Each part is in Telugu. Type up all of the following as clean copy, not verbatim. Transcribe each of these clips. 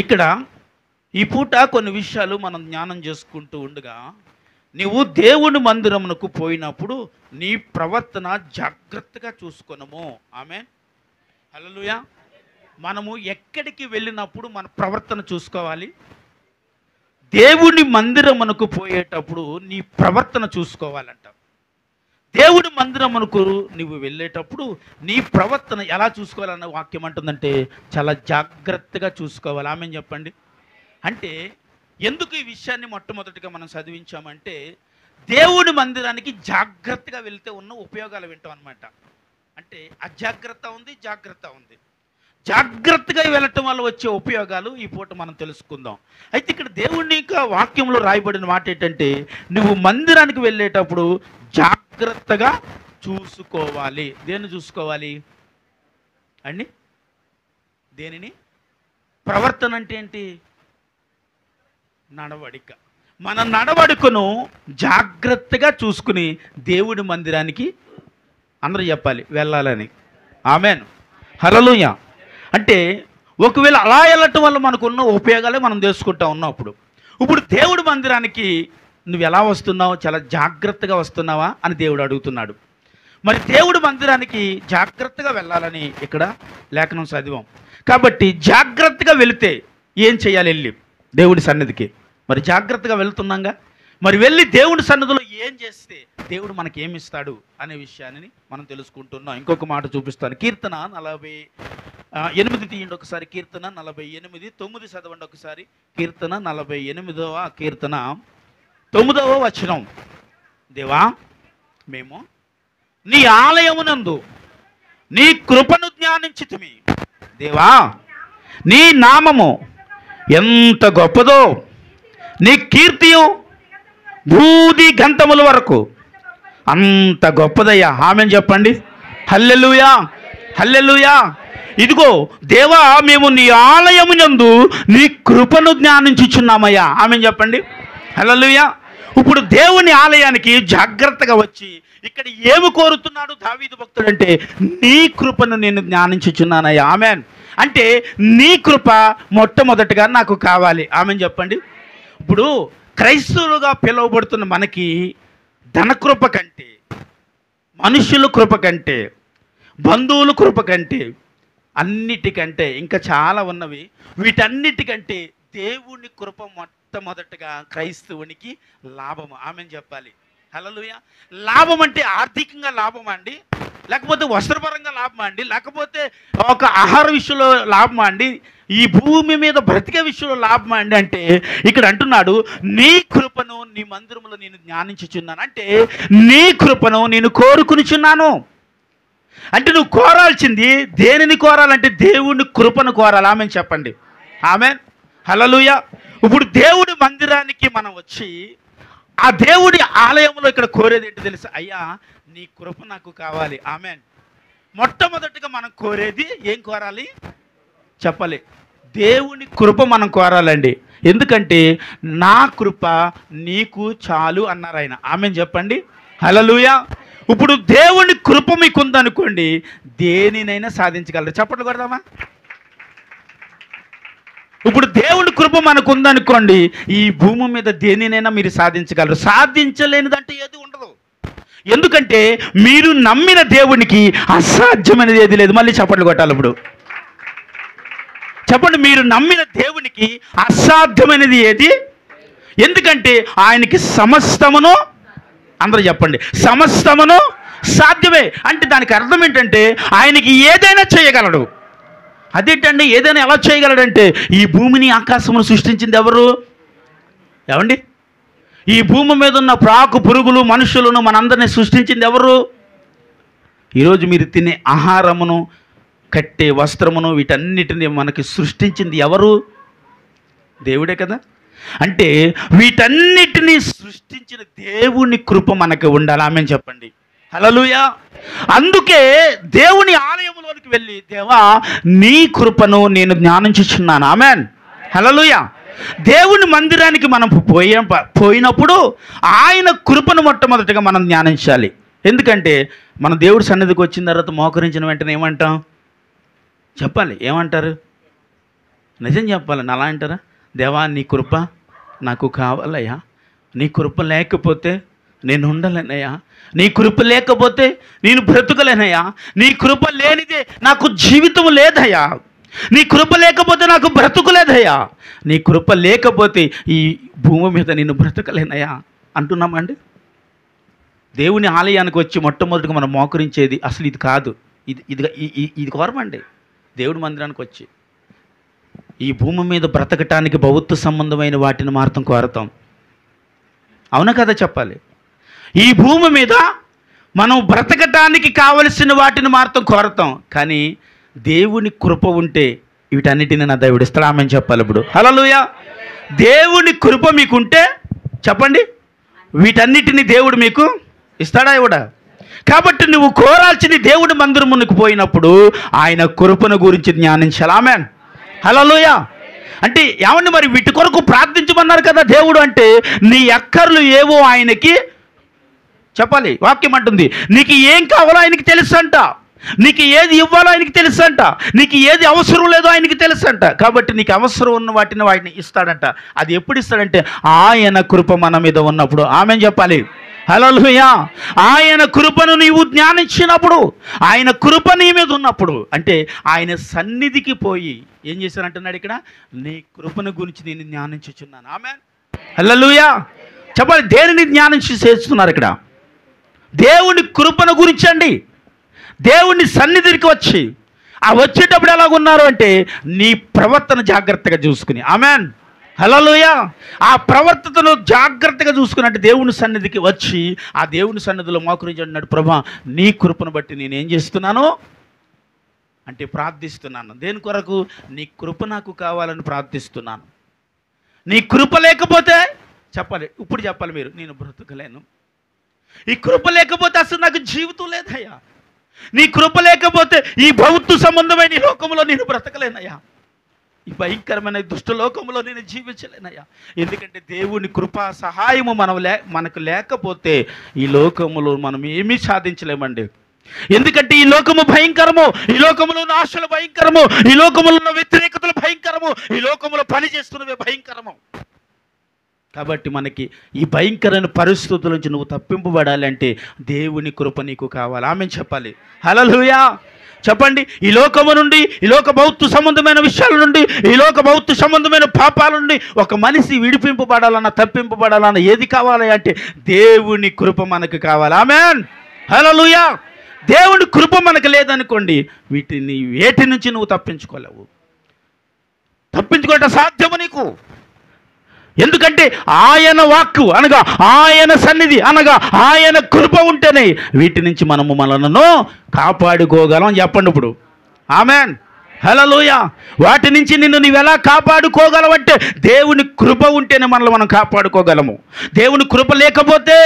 ఇక్కడ ఈ పూట కొన్ని విషయాలు మనం జ్ఞానం చేసుకుంటూ ఉండగా, నీవు దేవుని మందిరమునకు పోయినప్పుడు నీ ప్రవర్తన జాగ్రత్తగా చూసుకొనము. ఆమేన్, హల్లెలూయా. మనము ఎక్కడికి వెళ్ళినప్పుడు మన ప్రవర్తన చూసుకోవాలి. దేవుని మందిరమునకు పోయేటప్పుడు నీ ప్రవర్తన చూసుకోవాలంట. దేవుడి మందిరమునకు నువ్వు వెళ్ళేటప్పుడు నీ ప్రవర్తన ఎలా చూసుకోవాలన్న వాక్యం అంటుందంటే చాలా జాగ్రత్తగా చూసుకోవాలి. ఆమెను చెప్పండి. అంటే ఎందుకు ఈ విషయాన్ని మొట్టమొదటిగా మనం చదివించామంటే, దేవుడి మందిరానికి జాగ్రత్తగా వెళ్తే ఉన్న ఉపయోగాలు వింటాం అనమాట. అంటే అజాగ్రత్త ఉంది, జాగ్రత్త ఉంది. జాగ్రత్తగా వెళ్ళటం వల్ల వచ్చే ఉపయోగాలు ఈ పూట మనం తెలుసుకుందాం. అయితే ఇక్కడ దేవుని యొక్క వాక్యంలో రాయబడిన మాట ఏంటంటే, నువ్వు మందిరానికి వెళ్ళేటప్పుడు జాగ్రత్తగా చూసుకోవాలి. దేన్ని చూసుకోవాలి అండి? దేనిని? ప్రవర్తన అంటే ఏంటి? నడవడిక. మన నడవడికను జాగ్రత్తగా చూసుకుని దేవుడి మందిరానికి అందరూ చెప్పాలి వెళ్ళాలని. ఆమేన్, హల్లెలూయా. అంటే ఒకవేళ అలా వెళ్ళటం వల్ల మనకున్న ఉపయోగాలే మనం తెలుసుకుంటా ఉన్నాం. ఇప్పుడు దేవుడి మందిరానికి నువ్వు ఎలా వస్తున్నావు? చాలా జాగ్రత్తగా వస్తున్నావా అని దేవుడు అడుగుతున్నాడు. మరి దేవుడి మందిరానికి జాగ్రత్తగా వెళ్ళాలని ఇక్కడ లేఖనం చదివాం. కాబట్టి జాగ్రత్తగా వెళితే ఏం చేయాలి? వెళ్ళి దేవుడి సన్నిధికి మరి జాగ్రత్తగా వెళ్తున్నాగా. మరి వెళ్ళి దేవుడి సన్నిధిలో ఏం చేస్తే దేవుడు మనకి ఏమి ఇస్తాడు అనే విషయాన్ని మనం తెలుసుకుంటున్నాం. ఇంకొక మాట చూపిస్తాను. కీర్తన 48 తీయండి ఒకసారి. కీర్తన 48 9 చదవండి ఒకసారి. కీర్తన 48వ కీర్తన 9వ వచనం. దేవా, మేము నీ ఆలయమునందు నీ కృపను ధ్యానించితిమి. దేవా, నీ నామము ఎంత గొప్పదో, నీ కీర్తియు భూది గంతముల వరకు అంత గొప్పదయ్యా. ఆమేన్ చెప్పండి. హల్లెలూయా, హల్లెలూయా. ఇదిగో దేవా, మేము నీ ఆలయమునందు నీ కృపను ధ్యానించుచున్నామయ్యా. ఆమేన్ చెప్పండి. హల్లెలూయా. ఇప్పుడు దేవుని ఆలయానికి జాగ్రత్తగా వచ్చి ఇక్కడ ఏమి కోరుతున్నాడు దావీదు భక్తుడు అంటే, నీ కృపను నేను ధ్యానించుచున్నానయ్యా. ఆమేన్. అంటే నీ కృప మొట్టమొదటిగా నాకు కావాలి. ఆమేన్ చెప్పండి. ఇప్పుడు క్రైస్తవులుగా పిలువబడుతున్న మనకి ధనకృప కంటే, మనుషుల కృప కంటే, బంధువుల కృప కంటే, అన్నిటికంటే ఇంకా చాలా ఉన్నవి, వీటన్నిటికంటే దేవుని కృప మొట్టమొదటిగా క్రైస్తవునికి లాభము. ఆమేన్ చెప్పాలి. హల్లెలూయా. లాభం అంటే ఆర్థికంగా లాభమా అండి? లేకపోతే వస్త్రపరంగా లాభమా అండి? లేకపోతే ఒక ఆహార విషయంలో లాభమా అండి? ఈ భూమి మీద బ్రతికే విషయంలో లాభమా అండి? అంటే ఇక్కడ అంటున్నాడు, నీ కృపను నీ మందిరంలో నేను ధ్యానించుచున్నాను. అంటే నీ కృపను నేను కోరుకునిచున్నాను. అంటే నువ్వు కోరాల్సింది దేనిని కోరాలంటే దేవుని కృపను కోరాలి. ఆమేన్ చెప్పండి. ఆమేన్, హల్లెలూయా. ఇప్పుడు దేవుడి మందిరానికి మనం వచ్చి ఆ దేవుడి ఆలయంలో ఇక్కడ కోరేది ఏంటి తెలుసా? అయ్యా, నీ కృప నాకు కావాలి. ఆమేన్. మొట్టమొదటిగా మనం కోరేది ఏం కోరాలి చెప్పాలి? దేవుని కృప మనం కోరాలండి. ఎందుకంటే నా కృప నీకు చాలు అన్నారు ఆయన. ఆమేన్ చెప్పండి. హల్లెలూయా. ఇప్పుడు దేవుని కృప మీకు ఉందనుకోండి, దేనినైనా సాధించగలరు. చప్పట్లు కొడదామా? ఇప్పుడు దేవుని కృప మనకు ఉందనుకోండి, ఈ భూమి మీద దేనినైనా మీరు సాధించగలరు. సాధించలేనిదంటే ఏది ఉండదు. ఎందుకంటే మీరు నమ్మిన దేవునికి అసాధ్యమైనది ఏది లేదు. మళ్ళీ చప్పట్లు కొట్టాలి. ఇప్పుడు చెప్పండి, మీరు నమ్మిన దేవునికి అసాధ్యమైనది ఏది? ఎందుకంటే ఆయనకి సమస్తమును, అందరూ చెప్పండి, సమస్తమును సాధ్యమే. అంటే దానికి అర్థం ఏంటంటే ఆయనకి ఏదైనా చేయగలడు. అదేంటండి ఏదైనా ఎలా చేయగలడంటే, ఈ భూమిని ఆకాశమును సృష్టించింది ఎవరు? ఏమండి? ఈ భూమి మీద ఉన్న ప్రాకు పురుగులు మనుషులను మనందరినీ సృష్టించింది ఎవరు? ఈరోజు మీరు తినే ఆహారమును, కట్టే వస్త్రమును, వీటన్నిటిని మనకి సృష్టించింది ఎవరు? దేవుడే కదా. అంటే వీటన్నిటినీ సృష్టించిన దేవుని కృప మనకు ఉండాలి. ఆమేన్ చెప్పండి. హల్లెలూయా. అందుకే దేవుని ఆలయంలోనికి వెళ్ళి, దేవా, నీ కృపను నేను ధ్యానించుచున్నాను. ఆమేన్, హల్లెలూయా. దేవుని మందిరానికి మనం పోయినప్పుడు ఆయన కృపను మొట్టమొదటిగా మనం ధ్యానించాలి. ఎందుకంటే మన దేవుడి సన్నిధికి వచ్చిన తర్వాత మోకరించిన వెంటనే ఏమంటాం చెప్పాలి? ఏమంటారు? నిజం చెప్పాలని అలా అంటారా? దేవా నీ కృప నాకు కావాలయ్యా, నీ కృప లేకపోతే నేను ఉండలేనయ్యా, నీ కృప లేకపోతే నేను బ్రతుకలేనయ్యా, నీ కృప లేనిదే నాకు జీవితం లేదయ్యా, నీ కృప లేకపోతే నాకు బ్రతుకులేదయ్యా, నీ కృప లేకపోతే ఈ భూమి మీద నేను బ్రతకలేనయ్యా అంటున్నామండి. దేవుని ఆలయానికి వచ్చి మొట్టమొదటిగా మనం మోకరించేది అసలు ఇది కాదు, ఇది కోరమండి. దేవుడి మందిరానికి వచ్చి ఈ భూమి మీద బ్రతకటానికి భౌతిక సంబంధమైన వాటిని మాత్రం కోరతాం. అవునా కదా చెప్పాలి? ఈ భూమి మీద మనం బ్రతకటానికి కావలసిన వాటిని మాత్రం కోరతాం, కానీ దేవుని కృప ఉంటే వీటన్నిటిని నా దేవుడు ఇస్తామని చెప్పాలి. ఇప్పుడు హల్లెలూయా. దేవుని కృప మీకుంటే చెప్పండి, వీటన్నిటిని దేవుడు మీకు ఇస్తాడా ఇవ్వడా? కాబట్టి నువ్వు కోరాల్సింది దేవుడి మందిరమునికి పోయినప్పుడు ఆయన కృపను గురించి ధ్యానించాలి. ఆమేన్, హల్లెలూయా. అంటే ఏమండి మరి వీటి కొరకు ప్రార్థించమన్నారు కదా దేవుడు. అంటే నీ అక్కర్లు ఏవో ఆయనకి చెప్పాలి. వాక్యం అంటుంది నీకు ఏం కావాలో ఆయనకి తెలుసు అంట, నీకు ఏది ఇవ్వాలో ఆయనకి తెలుసు అంట, నీకు ఏది అవసరం లేదో ఆయనకి తెలుసు అంట. కాబట్టి నీకు అవసరం ఉన్న వాటిని ఇస్తాడంట. అది ఎప్పుడు ఇస్తాడంటే ఆయన కృప మన మీద ఉన్నప్పుడు. ఆమేన్ చెప్పాలి. హల్లెలూయా. ఆయన కృపను నీవు ధ్యానించినప్పుడు, ఆయన కృప నీ మీద ఉన్నప్పుడు, అంటే ఆయన సన్నిధికి పోయి ఏం చేశానంటున్నాడు ఇక్కడ, నీ కృపను గురించి నేను ధ్యానించుచున్నాను. ఆమేన్, హల్లెలూయా. చెప్పాలి. దేనిని ధ్యానించి చేస్తున్నారు ఇక్కడ? దేవుని కృపను గురించి అండి. దేవుని సన్నిధికి వచ్చి ఆ వచ్చేటప్పుడు ఎలాగున్నారు అంటే నీ ప్రవర్తన జాగ్రత్తగా చూసుకుని. ఆమేన్, హల్లెలూయా. ఆ ప్రవర్తనను జాగ్రత్తగా చూసుకున్నట్టు దేవుని సన్నిధికి వచ్చి ఆ దేవుని సన్నిధిలో మోకరించి అన్నాడు, ప్రభా నీ కృపను బట్టి నేను ఏం చేస్తున్నాను అంటే ప్రార్థిస్తున్నాను. దేని కొరకు? నీ కృప నాకు కావాలని ప్రార్థిస్తున్నాను. నీ కృప లేకపోతే చెప్పాలి, ఇప్పుడు చెప్పాలి మీరు, నేను బ్రతకలేను. ఈ కృప లేకపోతే అసలు నాకు జీవితం లేదయ్యా. నీ కృప లేకపోతే ఈ భౌతిక సంబంధమైన ఈ లోకంలో నేను బ్రతకలేనయ్యా, ఈ భయంకరమైన దుష్ట లోకంలో నేను జీవించలేనయ్యా. ఎందుకంటే దేవుని కృపా సహాయము మనకు లేకపోతే ఈ లోకములో మనం ఏమీ సాధించలేమండి. ఎందుకంటే ఈ లోకము భయంకరము, ఈ లోకములో ఉన్న ఆశలు భయంకరము, ఈ లోకములో ఉన్న వ్యతిరేకతలు భయంకరము, ఈ లోకములో పని చేస్తున్నవే భయంకరము. కాబట్టి మనకి ఈ భయంకరమైన పరిస్థితుల నుంచి నువ్వు తప్పింపబడాలి అంటే దేవుని కృప నీకు కావాలి. ఆమేన్ చెప్పాలి. హల్లెలూయా. చెప్పండి. ఈ లోకము నుండి, ఈ లోక భౌతిక సంబంధమైన విషయాల నుండి, ఈ లోక భౌతిక సంబంధమైన పాపాల నుండి ఒక మనిషి విడిపింపబడాలన్నా తప్పింపబడాలన్నా ఏది కావాలి అంటే దేవుని కృప మనకు కావాలి. ఆమేన్, హల్లెలూయా. దేవుని కృప మనకు లేదనుకోండి, వేటి నుంచి నువ్వు తప్పించుకోలేవు. తప్పించుకోవటం సాధ్యము నీకు. ఎందుకంటే ఆయన వాక్కు అనగా ఆయన సన్నిధి అనగా ఆయన కృప ఉంటేనే వీటి నుంచి మనను కాపాడుకోగలం. చెప్పండి ఇప్పుడు. ఆమేన్, హల్లెలూయా. వాటి నుంచి నువ్వు ఎలా కాపాడుకోగలవంటే దేవుని కృప ఉంటేనే మనల్ని మనం కాపాడుకోగలము. దేవుని కృప లేకపోతే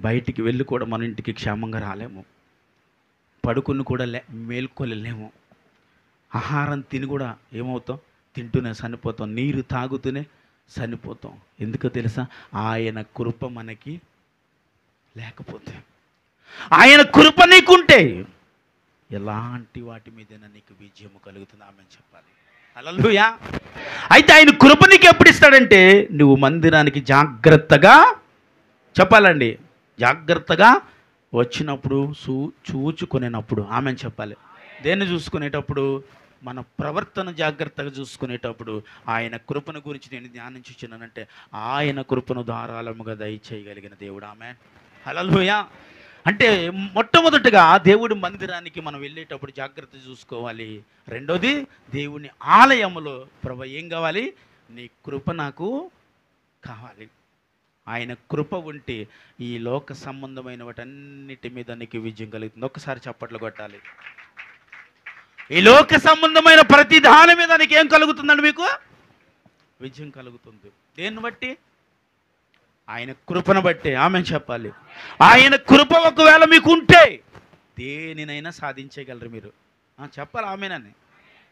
బయటికి వెళ్ళి కూడా మన ఇంటికి క్షేమంగా రాలేము, పడుకుని కూడా మేల్కొలేము, ఆహారం తిని కూడా ఏమవుతాం, తింటూనే చనిపోతాం, నీరు తాగుతూనే చనిపోతాం. ఎందుకో తెలుసా? ఆయన కృప మనకి లేకపోతే. ఆయన కృప నీకుంటే ఎలాంటి వాటి మీదైనా నీకు విజయం కలుగుతుంది. ఆమె చెప్పాలి. హల్లెలూయా. అయితే ఆయన కృప నీకు ఎప్పుడు ఇస్తాడంటే నువ్వు మందిరానికి జాగ్రత్తగా చెప్పాలండి, జాగ్రత్తగా వచ్చినప్పుడు చూచుకునేటప్పుడు. ఆమె చెప్పాలి. దేన్ని చూసుకునేటప్పుడు? మన ప్రవర్తన జాగ్రత్తగా చూసుకునేటప్పుడు ఆయన కృపను గురించి నేను ధ్యానించుచున్నానంటే ఆయన కృపను ధారాళముగా దయచేయగలిగిన దేవుడు. ఆమేన్, హల్లెలూయా. అంటే మొట్టమొదటిగా దేవుడి మందిరానికి మనం వెళ్ళేటప్పుడు జాగ్రత్త చూసుకోవాలి. రెండోది దేవుని ఆలయములో ప్రభు ఏం కావాలి? నీ కృప నాకు కావాలి. ఆయన కృప ఉంటే ఈ లోక సంబంధమైన వాటన్నిటి మీద నీకు విజయం కలుగుతుంది. ఒక్కసారి చప్పట్లు కొట్టాలి. ఈ లోక సంబంధమైన ప్రతి దాని మీద నీకు ఏం కలుగుతుందండి? మీకు విజయం కలుగుతుంది. దేన్ని బట్టి? ఆయన కృపను బట్టి. ఆమె చెప్పాలి. ఆయన కృప ఒకవేళ మీకు ఉంటే దేనినైనా సాధించగలరు మీరు. చెప్పాలి ఆమెనని,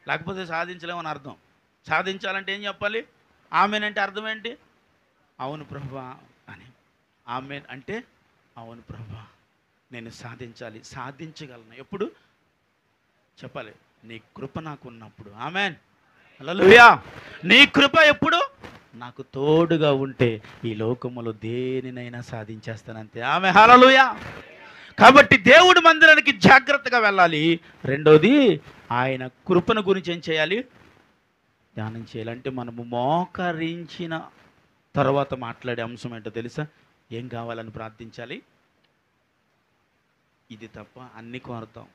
లేకపోతే సాధించలేమని అర్థం. సాధించాలంటే ఏం చెప్పాలి? ఆమెనంటే అర్థం ఏంటి? అవును ప్రభువా అని. ఆమెన్ అంటే అవును ప్రభువా నేను సాధించాలి, సాధించగలను. ఎప్పుడు చెప్పాలి? నీ కృప నాకు ఉన్నప్పుడు. ఆమేన్. హల్లెలూయా. నీ కృప ఎప్పుడు నాకు తోడుగా ఉంటే ఈ లోకములో దేనినైనా సాధించేస్తానంతే. ఆమేన్. హల్లెలూయా. కాబట్టి దేవుడి మందిరానికి జాగ్రత్తగా వెళ్ళాలి. రెండోది, ఆయన కృపను గురించి ఏం చేయాలి? ధ్యానం చేయాలి. అంటే మనము మోకరించిన తర్వాత మాట్లాడే అంశం ఏంటో తెలుసా? ఏం కావాలని ప్రార్థించాలి? ఇది తప్ప అన్ని కోరుతాం.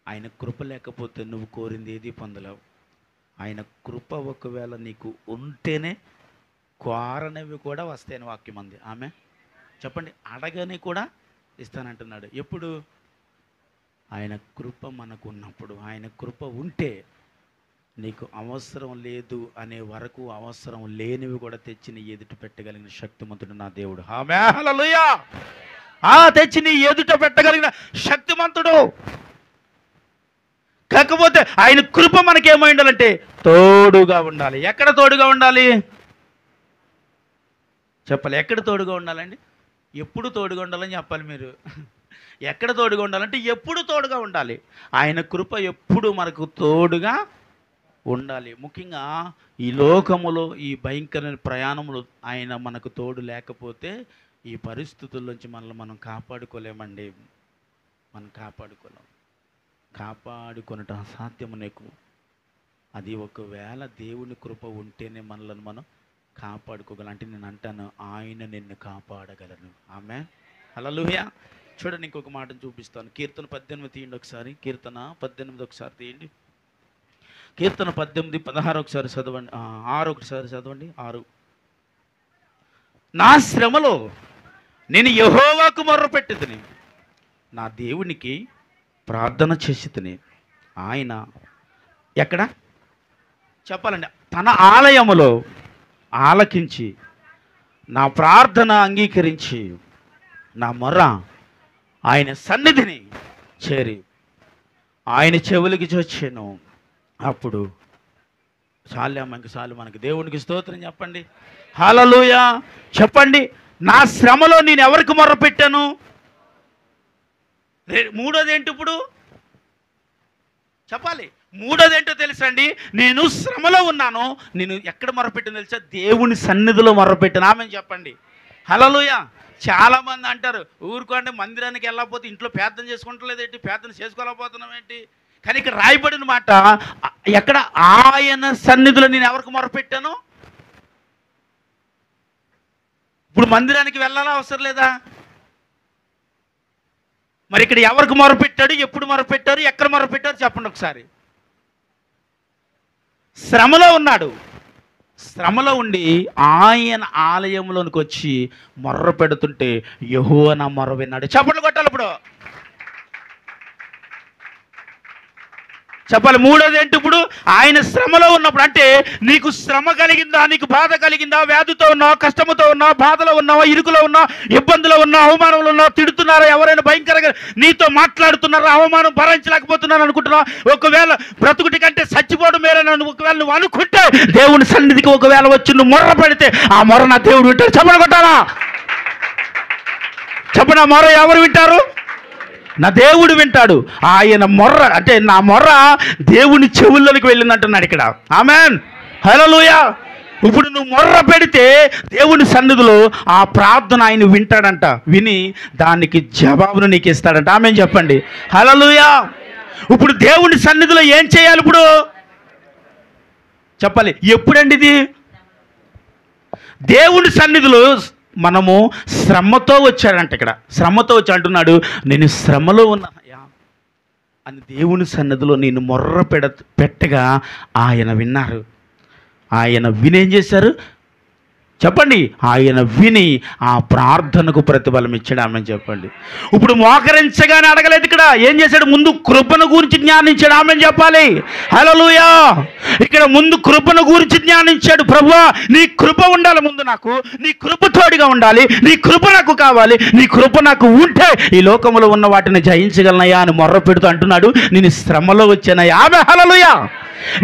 ఆయన కృప లేకపోతే నువ్వు కోరింది ఏది పొందలేవు. ఆయన కృప ఒకవేళ నీకు ఉంటేనే కోరనివి కూడా వస్తాయని వాక్యం ఉంది. ఆమె చెప్పండి. అడగని కూడా ఇస్తానంటున్నాడు. ఎప్పుడు? ఆయన కృప మనకు ఉన్నప్పుడు. ఆయన కృప ఉంటే నీకు అవసరం లేదు అనే వరకు అవసరం లేనివి కూడా తెచ్చి నీ ఎదుట పెట్టగలిగిన శక్తిమంతుడు నా దేవుడు. ఆమేన్. హల్లెలూయా. తెచ్చి నీ ఎదుట పెట్టగలిగిన శక్తిమంతుడు. కాకపోతే ఆయన కృప మనకేమై ఉండాలంటే తోడుగా ఉండాలి. ఎక్కడ తోడుగా ఉండాలి చెప్పాలి? ఎక్కడ తోడుగా ఉండాలండి? ఎప్పుడు తోడుగా ఉండాలని చెప్పాలి మీరు. ఎక్కడ తోడుగా ఉండాలంటే ఎప్పుడు తోడుగా ఉండాలి. ఆయన కృప ఎప్పుడు మనకు తోడుగా ఉండాలి. ముఖ్యంగా ఈ లోకములో ఈ భయంకరమైన ప్రయాణములు ఆయన మనకు తోడు లేకపోతే ఈ పరిస్థితుల్లోంచి మనల్ని మనం కాపాడుకోలేమండి. మనం కాపాడుకొనటం అసాధ్యము నీకు. అది ఒకవేళ దేవుని కృప ఉంటేనే మనల్ని మనం కాపాడుకోగలం. అంటే నేను అంటాను, ఆయన నిన్ను కాపాడగలను. ఆమేన్. హల్లెలూయా. చూడండి, ఇంకొక మాటను చూపిస్తాను. కీర్తన 18 తీయండి ఒకసారి. కీర్తన 18 ఒకసారి తీయండి. కీర్తన 18 16 ఒకసారి చదవండి. 6 ఒకసారి చదవండి. 6. నా శ్రమలో నేను యెహోవాకు మొర్రపెట్టుదుని, నా దేవునికి ప్రార్థన చేసితిని. ఆయన ఎక్కడ చెప్పాలండి? తన ఆలయములో ఆలకించి నా ప్రార్థన అంగీకరించి నా మొర్ర ఆయన సన్నిధిని చేరి ఆయన చెవులకి చొచ్చాను. అప్పుడు చాలు మనకి దేవునికి స్తోత్రం చెప్పండి. హల్లెలూయా. చెప్పండి, నా శ్రమలో నేను ఎవరికి మొర్ర పెట్టాను? మూడోది ఏంటి ఇప్పుడు చెప్పాలి? మూడోది ఏంటో తెలుసండి? నేను శ్రమలో ఉన్నాను. నేను ఎక్కడ మొరపెట్టాను తెలుసా? దేవుని సన్నిధిలో మొరపెట్టాను. ఆమెను చెప్పండి. హల్లెలూయా. చాలామంది అంటారు, ఊరుకోండి మందిరానికి వెళ్ళకపోతే ఇంట్లో ప్రార్థన చేసుకుంటలేదేంటి, ప్రార్థన చేసుకోలేకపోతున్నాం ఏంటి? కానీ ఇక్కడ రాయబడిన మాట ఎక్కడ? ఆయన సన్నిధిలో నేను ఎవరికి మొరపెట్టాను? ఇప్పుడు మందిరానికి వెళ్ళాలా అవసరం లేదా? మరి ఇక్కడ ఎవరికి మొరపెట్టాడు, ఎప్పుడు మొరపెట్టారు, ఎక్కడ మొరపెట్టారు చెప్పండి ఒకసారి. శ్రమలో ఉన్నాడు. శ్రమలో ఉండి ఆయన ఆలయంలోనికి వచ్చి మొర్ర పెడుతుంటే యెహోవా నా మొర్ర విన్నాడు. చప్పట్లు కొట్టాలి ఇప్పుడు. చెప్పాలి. మూడోది ఏంటి ఇప్పుడు? ఆయన శ్రమలో ఉన్నప్పుడు. అంటే నీకు శ్రమ కలిగిందా, నీకు బాధ కలిగిందా, వ్యాధితో ఉన్నావు, కష్టముతో ఉన్నావు, బాధలో ఉన్నావా, ఇరుకులో ఉన్నావు, ఇబ్బందులో ఉన్నావు, అవమానంలో ఉన్నావు, తిడుతున్నారా, ఎవరైనా భయంకరంగా నీతో మాట్లాడుతున్నారా, అవమానం భరించలేకపోతున్నాను అనుకుంటున్నావు, ఒకవేళ బ్రతుకుటి కంటే చచ్చిపోవడం మేరని ఒకవేళ నువ్వు అనుకుంటే దేవుని సన్నిధికి ఒకవేళ వచ్చి నువ్వు మొర్ర పెడితే ఆ మొర్ర నా దేవుడు వింటాడు. చెప్పండి కొట్టాలా? చెప్పండి, ఆ మొర్ర ఎవరు వింటారు? నా దేవుడు వింటాడు. ఆయన మొర్ర అంటే నా మొర్ర దేవుని చెవుల్లోనికి వెళ్ళింది అంటున్నాడు ఇక్కడ. ఆమేన్. హల్లెలూయా. ఇప్పుడు నువ్వు మొర్ర పెడితే దేవుని సన్నిధిలో ఆ ప్రార్థన ఆయన వింటాడంట. విని దానికి జవాబును నీకు ఇస్తాడంట. ఆమేన్ చెప్పండి. హల్లెలూయా. ఇప్పుడు దేవుని సన్నిధిలో ఏం చేయాలి ఇప్పుడు చెప్పాలి? ఎప్పుడండి ఇది? దేవుని సన్నిధిలో మనము శ్రమతో వచ్చాడంట. ఇక్కడ శ్రమతో వచ్చి అంటున్నాడు, నేను శ్రమలో ఉన్నాయా అని దేవుని సన్నిధిలో నేను మొర్ర పెట్టగా ఆయన విన్నారు. ఆయన విని ఏం చేశారు చెప్పండి? ఆయన విని ఆ ప్రార్థనకు ప్రతిఫలం ఇచ్చాడు. ఆమె చెప్పండి. ఇప్పుడు మోకరించగానే అడగలేదు. ఇక్కడ ఏం చేశాడు? ముందు కృపను గురించి జ్ఞానించాడు. ఆమె చెప్పాలి. హల్లెలూయా. ఇక్కడ ముందు కృపను గురించి జ్ఞానించాడు. ప్రభువా, నీ కృప ఉండాలి ముందు, నాకు నీ కృప తోడుగా ఉండాలి, నీ కృప నాకు కావాలి, నీ కృప నాకు ఉంటే ఈ లోకంలో ఉన్న వాటిని జయించగలనయ్యా అని మొర్ర పెడుతూ అంటున్నాడు, నేను శ్రమలో వచ్చానయ్యా. ఆమె హల్లెలూయా.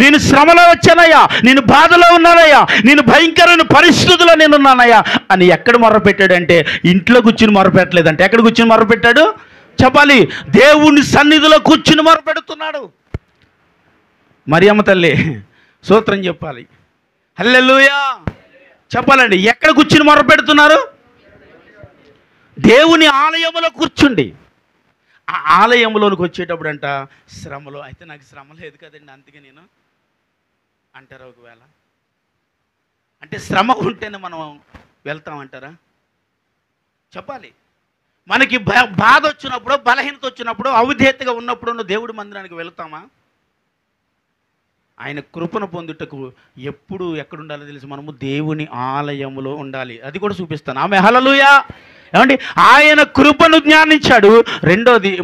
నేను శ్రమలో వచ్చానయ్యా, నేను బాధలో ఉన్నానయ్యా, నేను భయంకరమైన పరిస్థితుల్లో నేనున్నానయ్యా అని ఎక్కడ మొర్రపెట్టాడంటే ఇంట్లో కూర్చుని మొర్రపెట్టలేదంటే ఎక్కడ కూర్చుని మొర్రపెట్టాడు చెప్పాలి, దేవుని సన్నిధిలో కూర్చుని మొరపెడుతున్నాడు. మరియమ్మ తల్లి స్తోత్రం చెప్పాలి. హల్లెలూయా చెప్పాలండి. ఎక్కడ కూర్చుని మొరపెడుతున్నారు? దేవుని ఆలయంలో కూర్చుండి. ఆ ఆలయంలోనికి వచ్చేటప్పుడు అంట శ్రమలో, అయితే నాకు శ్రమ లేదు కదండి అందుకే నేను అంటారా? ఒకవేళ అంటే శ్రమ ఉంటేనే మనం వెళ్తామంటారా? చెప్పాలి, మనకి బాధ వచ్చినప్పుడు, బలహీనత వచ్చినప్పుడు, అవిధేయతగా ఉన్నప్పుడు నువ్వు దేవుడి మందిరానికి వెళ్తామా? ఆయన కృపను పొందుటకు ఎప్పుడు ఎక్కడుండాలో తెలుసు, మనము దేవుని ఆలయంలో ఉండాలి. అది కూడా చూపిస్తాను. ఆమె హల్లెలూయా. ఏమండి, ఆయన కృపను జ్ఞానించాడు.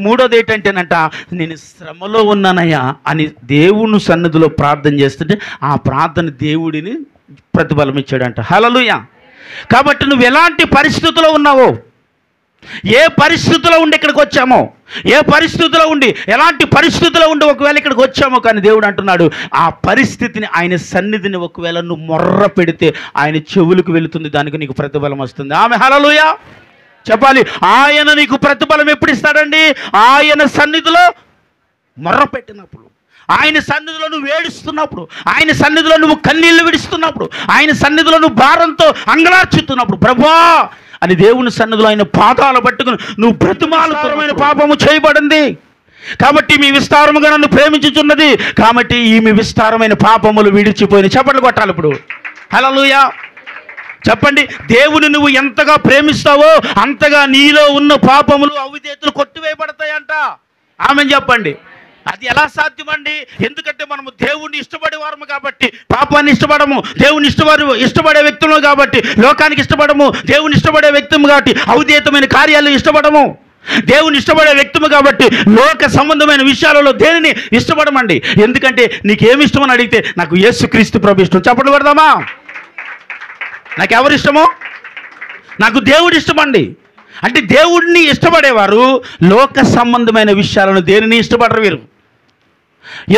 మూడోది ఏంటంటేనంట, నేను శ్రమలో ఉన్నానయ్యా అని దేవుని సన్నిధిలో ప్రార్థన చేస్తుంటే ఆ ప్రార్థన దేవుడిని ప్రతిఫలం ఇచ్చాడంట. హల్లెలూయా. కాబట్టి నువ్వు ఎలాంటి పరిస్థితుల్లో ఉన్నావో, ఏ పరిస్థితిలో ఉండి ఇక్కడికి వచ్చామో, ఏ పరిస్థితిలో ఉండి, ఎలాంటి పరిస్థితిలో ఉండి ఒకవేళ ఇక్కడికి వచ్చామో, కానీ దేవుడు అంటున్నాడు ఆ పరిస్థితిని, ఆయన సన్నిధిని ఒకవేళ నువ్వు మొర్ర పెడితే ఆయన చెవులకు వెళుతుంది, దానికి నీకు ప్రతిఫలం వస్తుంది. ఆమె హల్లెలూయా చెప్పాలి. ఆయన నీకు ప్రతిఫలం ఎప్పుడు ఇస్తాడండి? ఆయన సన్నిధిలో మొర్ర పెట్టినప్పుడు, ఆయన సన్నిధిలో నువ్వు ఏడుస్తున్నప్పుడు, ఆయన సన్నిధిలో నువ్వు కన్నీళ్లు విడుస్తున్నప్పుడు, ఆయన సన్నిధిలో నువ్వు భారంతో అంగలార్చుతున్నప్పుడు, ప్రభువా అని దేవుని సన్నిధిలో ఆయన పాదాలు పట్టుకుని నువ్వు బ్రతిమాలుతరమైన పాపము చేయబడింది కాబట్టి మీ విస్తారముగా నన్ను ప్రేమించుచున్నది, కాబట్టి ఈమె విస్తారమైన పాపములు విడిచిపోయిన. చప్పట్లు కొట్టాలి ఇప్పుడు. హల్లెలూయా చెప్పండి. దేవుని నువ్వు ఎంతగా ప్రేమిస్తావో అంతగా నీలో ఉన్న పాపములు, అవిధేయతలు కొట్టివేయబడతాయంట. ఆమెను చెప్పండి. అది ఎలా సాధ్యమండి? ఎందుకంటే మనము దేవుణ్ణి ఇష్టపడేవారము కాబట్టి పాపాన్ని ఇష్టపడము, దేవుని ఇష్టపడే వ్యక్తులు కాబట్టి లోకానికి ఇష్టపడము, దేవుని ఇష్టపడే వ్యక్తులు కాబట్టి అవిధేయతమైన కార్యాలు ఇష్టపడము, దేవుని ఇష్టపడే వ్యక్తులు కాబట్టి లోక సంబంధమైన విషయాలలో దేనిని ఇష్టపడమండి. ఎందుకంటే నీకేమి ఇష్టమని అడిగితే నాకు యేసుక్రీస్తు ప్రభు ఇష్టం. చెప్పండి పెడదామా? నాకు ఎవరు ఇష్టమో? నాకు దేవుడు ఇష్టమండి. అంటే దేవుడిని ఇష్టపడేవారు లోక సంబంధమైన విషయాలను దేనిని ఇష్టపడరు వీరు.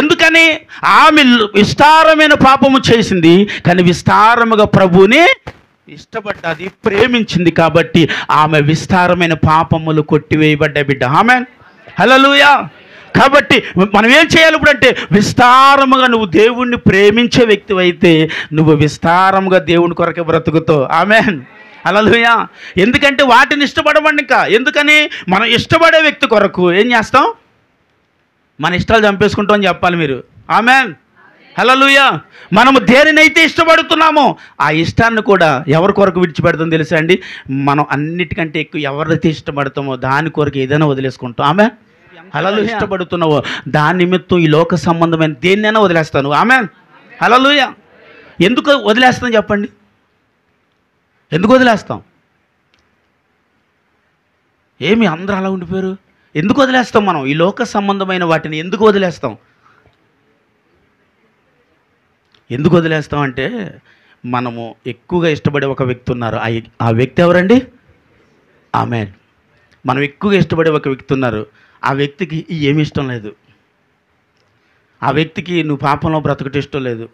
ఎందుకని? ఆమె విస్తారమైన పాపము చేసింది, కానీ విస్తారముగా ప్రభువుని ఇష్టపడ్డది, ప్రేమించింది. కాబట్టి ఆమె విస్తారమైన పాపములు కొట్టివేయబడ్డాయి బిడ్డ. ఆమేన్ హల్లెలూయా. కాబట్టి మనం ఏం చేయాలి ఇప్పుడు అంటే, విస్తారముగా నువ్వు దేవుణ్ణి ప్రేమించే వ్యక్తి అయితే నువ్వు విస్తారముగా దేవుని కొరకే బ్రతుకుతావు. ఆమేన్ హల్లెలూయా. ఎందుకంటే వాటిని ఇష్టపడమండి. ఇంకా ఎందుకని? మనం ఇష్టపడే వ్యక్తి కొరకు ఏం చేస్తాం? మన ఇష్టాలు చంపేసుకుంటామని చెప్పాలి మీరు. ఆమేన్ హల్లెలూయా. మనము దేనినైతే ఇష్టపడుతున్నామో ఆ ఇష్టాన్ని కూడా ఎవరి కొరకు విడిచిపెడతాం తెలుసా అండి? మనం అన్నిటికంటే ఎక్కువ ఎవరైతే ఇష్టపడతామో దాని కొరకు ఏదైనా వదిలేసుకుంటాం. ఆమేన్ హల్లెలూయా. ఇష్టపడుతున్నావో దాని నిమిత్తం ఈ లోక సంబంధమైన దేన్నైనా వదిలేస్తాను. ఆమేన్ హల్లెలూయా. ఎందుకు వదిలేస్తాం చెప్పండి? ఎందుకు వదిలేస్తాం? ఏమి అందరూ అలా ఉండిపోయారు? ఎందుకు వదిలేస్తాం మనం ఈ లోక సంబంధమైన వాటిని? ఎందుకు వదిలేస్తాం? ఎందుకు వదిలేస్తాం అంటే, మనము ఎక్కువగా ఇష్టపడే ఒక వ్యక్తి ఉన్నారు. ఆ వ్యక్తి ఎవరండి? ఆమేన్. మనం ఎక్కువగా ఇష్టపడే ఒక వ్యక్తి ఉన్నారు. ఆ వ్యక్తికి ఏమి ఇష్టం లేదు. ఆ వ్యక్తికి నువ్వు పాపంలో బ్రతకటం ఇష్టం లేదు,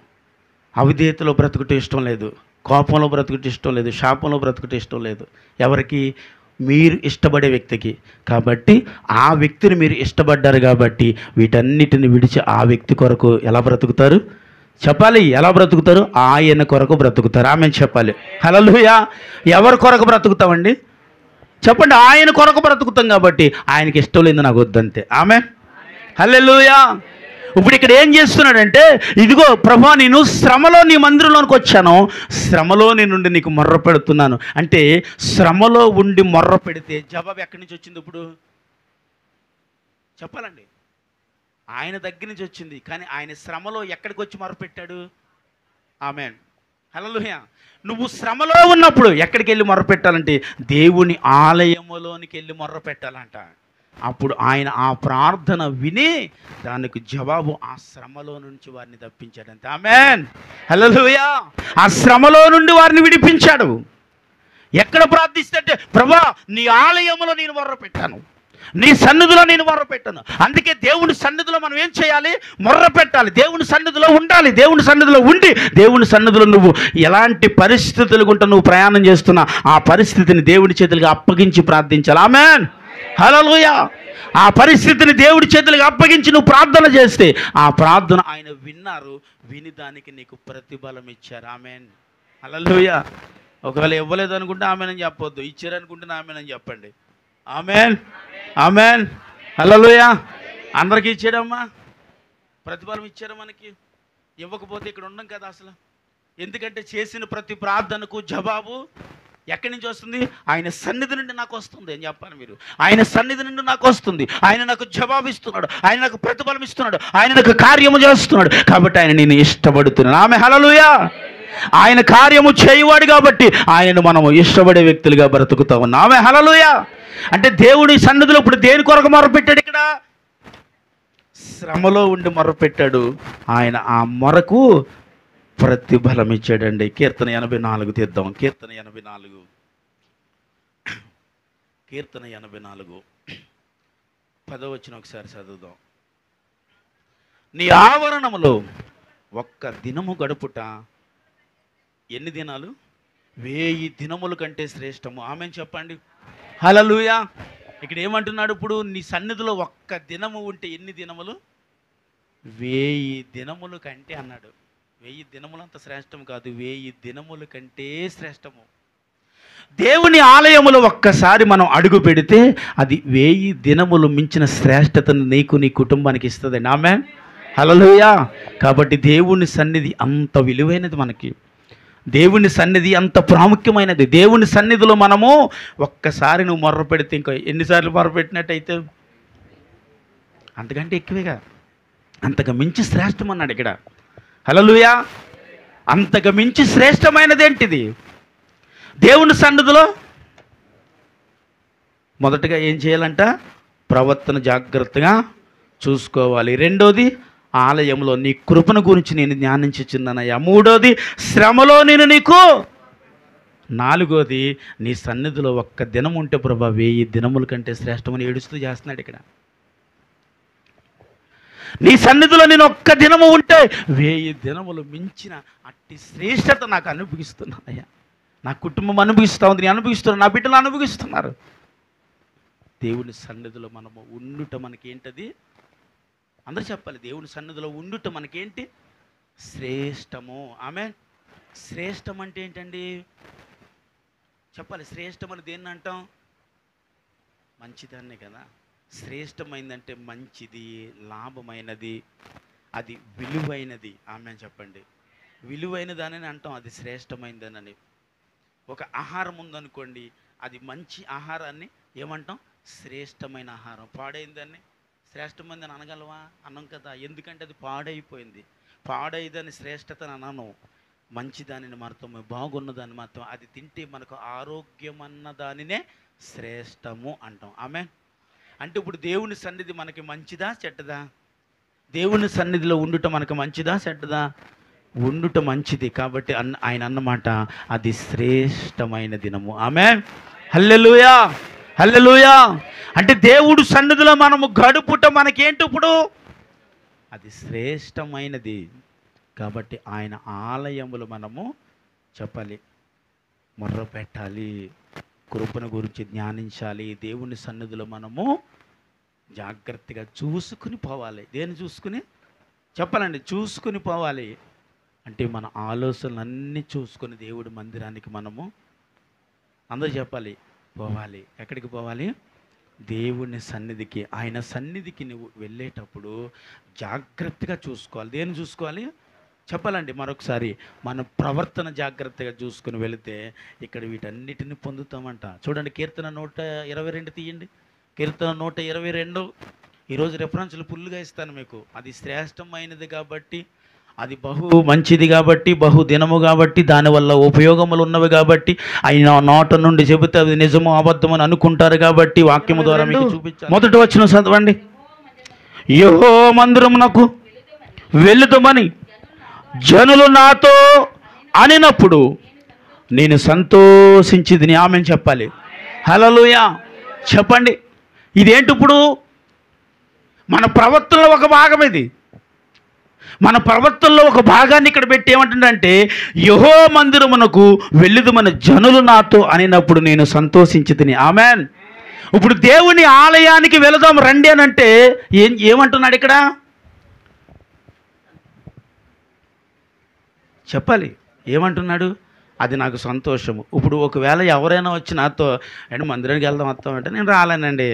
అవిధేయతలో బ్రతకటం ఇష్టం లేదు, కోపంలో బ్రతకటం ఇష్టం లేదు, శాపంలో బ్రతకటం ఇష్టం లేదు. ఎవరికి? మీరు ఇష్టపడే వ్యక్తికి. కాబట్టి ఆ వ్యక్తిని మీరు ఇష్టపడ్డారు కాబట్టి వీటన్నిటిని విడిచి ఆ వ్యక్తి కొరకు ఎలా బ్రతుకుతారు చెప్పాలి? ఎలా బ్రతుకుతారు? ఆయన కొరకు బ్రతుకుతారు. ఆమెను చెప్పాలి. హల్లెలూయా. ఎవరి కొరకు బ్రతుకుతామండి చెప్పండి? ఆయన కొరకు బ్రతుకుతాం కాబట్టి ఆయనకి ఇష్టం లేదు నాకు వద్దంతే. Amen hallelujah. ఇప్పుడు ఇక్కడ ఏం చేస్తున్నాడంటే, ఇదిగో ప్రభువా నేను శ్రమలో నీ మందిరంలోనికి వచ్చాను, శ్రమలో నుండి నీకు మొర్ర పెడుతున్నాను అంటే, శ్రమలో ఉండి మొర్ర పెడితే జవాబు ఎక్కడి నుంచి వచ్చింది? ఇప్పుడు చెప్పాలండి. ఆయన దగ్గర నుంచి వచ్చింది, కానీ ఆయన శ్రమలో ఎక్కడికి వచ్చి మొర్ర పెట్టాడు? ఆమేన్ హల్లెలూయా. నువ్వు శ్రమలో ఉన్నప్పుడు ఎక్కడికి వెళ్ళి మొర్ర పెట్టాలంటే దేవుని ఆలయములోనికి వెళ్ళి మొర్ర పెట్టాలంట. అప్పుడు ఆయన ఆ ప్రార్థన విని దానికి జవాబు ఆ శ్రమలో నుంచి వారిని తప్పించాడంతే. ఆమేన్ హల్లెలూయా. ఆ శ్రమలో నుండి వారిని విడిపించాడు. ఎక్కడ ప్రార్థిస్తే, ప్రభువా నీ ఆలయంలో నేను మొర్ర పెట్టాను, నీ సన్నిధిలో నేను మొర్ర పెట్టాను. అందుకే దేవుని సన్నిధిలో మనం ఏం చేయాలి? మొర్ర పెట్టాలి. దేవుని సన్నిధిలో ఉండాలి. దేవుని సన్నిధిలో ఉండి దేవుని సన్నిధిలో నువ్వు ఎలాంటి పరిస్థితులు గుంటూ నువ్వు ప్రయాణం చేస్తున్నా ఆ పరిస్థితిని దేవుని చేతులుగా అప్పగించి ప్రార్థించాలి. ఆమేన్ హల్లెలూయా. ఆ పరిస్థితిని దేవుడి చేతులకు అప్పగించి నువ్వు ప్రార్థన చేస్తే ఆ ప్రార్థన ఆయన విన్నారు, విని దానికి నీకు ప్రతిఫలం ఇచ్చారు. ఆమేన్. హల్లెలూయా. ఒకవేళ ఇవ్వలేదు అనుకుంటే ఆమేనని చెప్పొద్దు, ఇచ్చారనుకుంటే ఆమేనని చెప్పండి. ఆమేన్, ఆమేన్, హల్లెలూయా. అందరికీ ఇచ్చాడమ్మా, ప్రతిఫలం ఇచ్చారు. మనకి ఇవ్వకపోతే ఇక్కడ ఉండం కదా అసలు. ఎందుకంటే చేసిన ప్రతి ప్రార్థనకు జవాబు ఎక్కడి నుంచి వస్తుంది? ఆయన సన్నిధి నుండి నాకు వస్తుంది అని చెప్పాలి మీరు. ఆయన సన్నిధి నుండి నాకు వస్తుంది, ఆయన నాకు జవాబు ఇస్తున్నాడు, ఆయన నాకు ప్రతిఫలం ఇస్తున్నాడు, ఆయన నాకు కార్యము చేస్తున్నాడు. కాబట్టి ఆయన నేను ఇష్టపడుతున్నాను. ఆమె హల్లెలూయా. ఆయన కార్యము చేయవాడు కాబట్టి ఆయనను మనము ఇష్టపడే వ్యక్తులుగా బ్రతుకుతా ఉన్నాం. ఆమె హల్లెలూయా. అంటే దేవుడి సన్నిధిలో ఇప్పుడు దేని కొరకు మొరపెట్టాడు? ఇక్కడ శ్రమలో ఉండి మొరపెట్టాడు. ఆయన ఆ మొరకు ప్రతిఫలం ఇచ్చాడండి. కీర్తన 84 తీద్దాం. కీర్తన 84 10వ వచనం ఒకసారి చదువుదాం. నీ ఆవరణములో ఒక్క దినము గడుపుట ఎన్ని దినాలు? 1000 దినముల కంటే శ్రేష్టము. ఆమేన్ చెప్పండి. హల్లెలూయా. ఇక్కడ ఏమంటున్నాడు? ఇప్పుడు నీ సన్నిధిలో ఒక్క దినము ఉంటే ఎన్ని దినములు? 1000 దినముల కంటే అన్నాడు. 1000 దినములు అంత శ్రేష్టం కాదు, 1000 దినముల కంటే శ్రేష్టము. దేవుని ఆలయములో ఒక్కసారి మనం అడుగు పెడితే అది 1000 దినములు మించిన శ్రేష్టతను నీకు నీ కుటుంబానికి ఇస్తుందండి. ఆమేన్, హల్లెలూయా. కాబట్టి దేవుని సన్నిధి అంత విలువైనది మనకి. దేవుని సన్నిధి అంత ప్రాముఖ్యమైనది. దేవుని సన్నిధిలో మనము ఒక్కసారి నువ్వు మొర్ర పెడితే ఇంకా ఎన్నిసార్లు మొర్ర పెట్టినట్టయితే అంతకంటే ఎక్కువేగా, అంతగా మించి శ్రేష్టం అన్నాడు ఇక్కడ. హల్లెలూయా. అంతగా మించి శ్రేష్టమైనది ఏంటిది? దేవుని సన్నిధిలో మొదటగా ఏం చేయాలంట? ప్రవర్తన జాగ్రత్తగా చూసుకోవాలి. రెండోది, ఆలయంలో నీ కృపను గురించి నేను ధ్యానించుచున్నానయ్యా. మూడోది, శ్రమలో నేను నీకు. నాలుగోది, నీ సన్నిధిలో ఒక్క దినం ఉంటే ప్రభా 1000 దినముల కంటే శ్రేష్టమని ఏడుస్తూ చేస్తున్నాడు ఇక్కడ. నీ సన్నిధిలో నేను ఒక్క దినము ఉంటే 1000 దినములు మించిన అట్టి శ్రేష్టత నాకు అనుభవిస్తున్నానయ్యా. నా కుటుంబం అనుభవిస్తూ ఉంది, నేను అనుభవిస్తున్నాను, నా బిడ్డలు అనుభవిస్తున్నారు. దేవుని సన్నిధిలో మనము ఉండుట మనకేంటది? అందరూ చెప్పాలి. దేవుని సన్నిధిలో ఉండుట మనకేంటి? శ్రేష్టము. ఆమె శ్రేష్టం అంటే ఏంటండి? చెప్పాలి. శ్రేష్టం అని దేన్ని అంటాం? మంచిదాన్నే కదా. శ్రేష్టమైందంటే మంచిది, లాభమైనది, అది విలువైనది. ఆమె చెప్పండి. విలువైనదానని అంటాం, అది శ్రేష్టమైనదనని. ఒక ఆహారం ఉందనుకోండి, అది మంచి ఆహారాన్ని ఏమంటాం? శ్రేష్టమైన ఆహారం. పాడైందాన్ని శ్రేష్టమైందని అనగలవా? అనం కదా. ఎందుకంటే అది పాడైపోయింది. పాడైదని శ్రేష్టతని అనను. మంచిదానిని మాత్రమే, బాగున్నదాన్ని మాత్రం అది తింటే మనకు ఆరోగ్యం అన్న దానినే శ్రేష్టము అంటాం. ఆమె అంటే ఇప్పుడు దేవుని సన్నిధి మనకి మంచిదా చెడ్డదా? దేవుని సన్నిధిలో ఉండుట మనకు మంచిదా చెడ్డదా? ఉండుట మంచిది. కాబట్టి ఆయన అన్నమాట, అది శ్రేష్టమైన దినము. ఆమేన్, హల్లెలూయా, హల్లెలూయా. అంటే దేవుడు సన్నిధిలో మనము గడుపుట మనకేంటి? ఇప్పుడు అది శ్రేష్టమైనది. కాబట్టి ఆయన ఆలయములు మనము చెప్పాలి, మొర్ర పెట్టాలి, కృపను గురించి ధ్యానించాలి. దేవుని సన్నిధిలో మనము జాగ్రత్తగా చూసుకుని పోవాలి. దేన్ని చూసుకుని? చెప్పాలండి, చూసుకుని పోవాలి. అంటే మన ఆలోచనలన్నీ చూసుకొని దేవుడి మందిరానికి మనము అందరూ చెప్పాలి పోవాలి. ఎక్కడికి పోవాలి? దేవుని సన్నిధికి. ఆయన సన్నిధికి నువ్వు వెళ్ళేటప్పుడు జాగ్రత్తగా చూసుకోవాలి. దేన్ని చూసుకోవాలి? చెప్పాలండి మరొకసారి, మన ప్రవర్తన జాగ్రత్తగా చూసుకుని వెళితే ఇక్కడ వీటన్నిటిని పొందుతామంట. చూడండి, కీర్తన 122 తీయండి. కీర్తన 122. ఈరోజు రెఫరెన్స్లు ఫుల్గా ఇస్తాను మీకు. అది శ్రేష్టమైనది కాబట్టి, అది బహు మంచిది కాబట్టి, బహు దినము కాబట్టి, దానివల్ల ఉపయోగములు ఉన్నవి కాబట్టి, ఆయన నోట నుండి చెబితే అది నిజము అబద్ధమని అనుకుంటారు కాబట్టి వాక్యము ద్వారా మీకు చూపించాను. మొదటి వచనం చదవండి. యెహోవా మందిరమునకు వెళుదుమని జనులు నాతో అనినప్పుడు నేను సంతోషించిదిని. ఆమె చెప్పాలి. హల్లెలూయా. చెప్పండి, ఇదేంటి? ఇప్పుడు మన ప్రవర్తనలో ఒక భాగం ఇది. మన ప్రవర్తనలో ఒక భాగాన్ని ఇక్కడ పెట్టి ఏమంటుందంటే, యెహోవా మందిరమునకు వెళ్ళుదుమని జనులు నాతో అనినప్పుడు నేను సంతోషించితిని. ఆమెన్. ఇప్పుడు దేవుని ఆలయానికి వెళదాం రండి అని అంటే ఏమంటున్నాడు ఇక్కడ? చెప్పాలి, ఏమంటున్నాడు? అది నాకు సంతోషము. ఇప్పుడు ఒకవేళ ఎవరైనా వచ్చి నాతో అంటే మందిరానికి వెళ్దాం వస్తాం అంటే నేను రాలేనండి,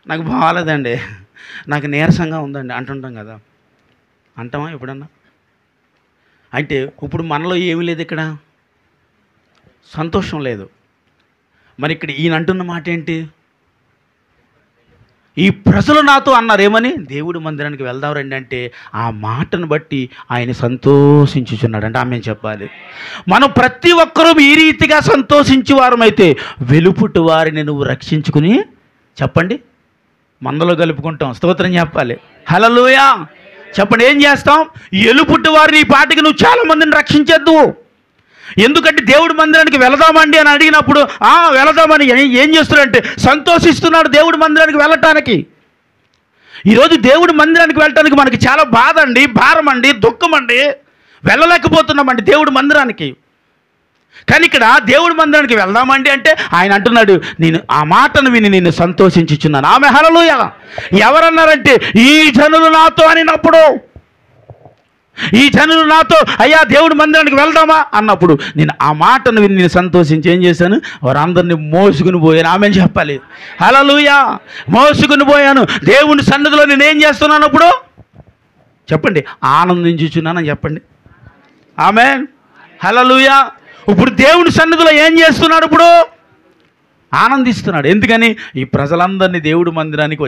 నాకు బాగాలేదండి, నాకు నీరసంగా ఉందండి అంటుంటాం కదా. అంటామా ఎప్పుడన్నా? అంటే ఇప్పుడు మనలో ఏమీ లేదు, ఇక్కడ సంతోషం లేదు. మరి ఇక్కడ ఈయన అంటున్న మాట ఏంటి? ఈ ప్రజలు నాతో అన్నారు ఏమని? దేవుడి మందిరానికి వెళ్దాం రండి అంటే ఆ మాటను బట్టి ఆయన సంతోషించుచున్నాడు అంటే ఆమె చెప్పాలి. మనం ప్రతి ఒక్కరూ ఈ రీతిగా సంతోషించే వారమైతే వెలుపుటి వారిని నువ్వు రక్షించుకుని చెప్పండి మందలో కలుపుకుంటాం. స్తోత్రం చెప్పాలి. హల్లెలూయా చెప్పండి. ఏం చేస్తాం? ఎలుపుట్టి వారిని ఈ పాటికి నువ్వు చాలా మందిని రక్షించద్దు. ఎందుకంటే దేవుడి మందిరానికి వెళదామండి అని అడిగినప్పుడు వెళదామని ఏం చేస్తున్నాడంటే సంతోషిస్తున్నాడు దేవుడి మందిరానికి వెళ్ళటానికి. ఈరోజు దేవుడి మందిరానికి వెళ్ళటానికి మనకి చాలా బాధ అండి, భారం అండి, దుఃఖం అండి, వెళ్ళలేకపోతున్నామండి దేవుడి మందిరానికి. కానీ ఇక్కడ దేవుడి మందిరానికి వెళ్దామండి అంటే ఆయన అంటున్నాడు నేను ఆ మాటను విని నేను సంతోషించుచున్నాను. ఆమె హల్లెలూయా. ఎవరన్నారంటే ఈ జనులు నాతో అనినప్పుడు, ఈ జనులు నాతో అయ్యా దేవుడి మందిరానికి వెళ్దామా అన్నప్పుడు నేను ఆ మాటను విని నేను సంతోషించి ఏం చేశాను? వారందరినీ మోసుకుని పోయాను. ఆమె చెప్పాలి. హల్లెలూయా. మోసుకుని పోయాను. దేవుని సన్నిధిలో నేను ఏం చేస్తున్నాను అప్పుడు చెప్పండి? ఆనందించుచున్నానని చెప్పండి. ఆమేన్. హల్లెలూయా. ఇప్పుడు దేవుని సన్నిధిలో ఏం చేస్తున్నాడు? ఇప్పుడు ఆనందిస్తున్నాడు. ఎందుకని? ఈ ప్రజలందరినీ దేవుడి మందిరానికి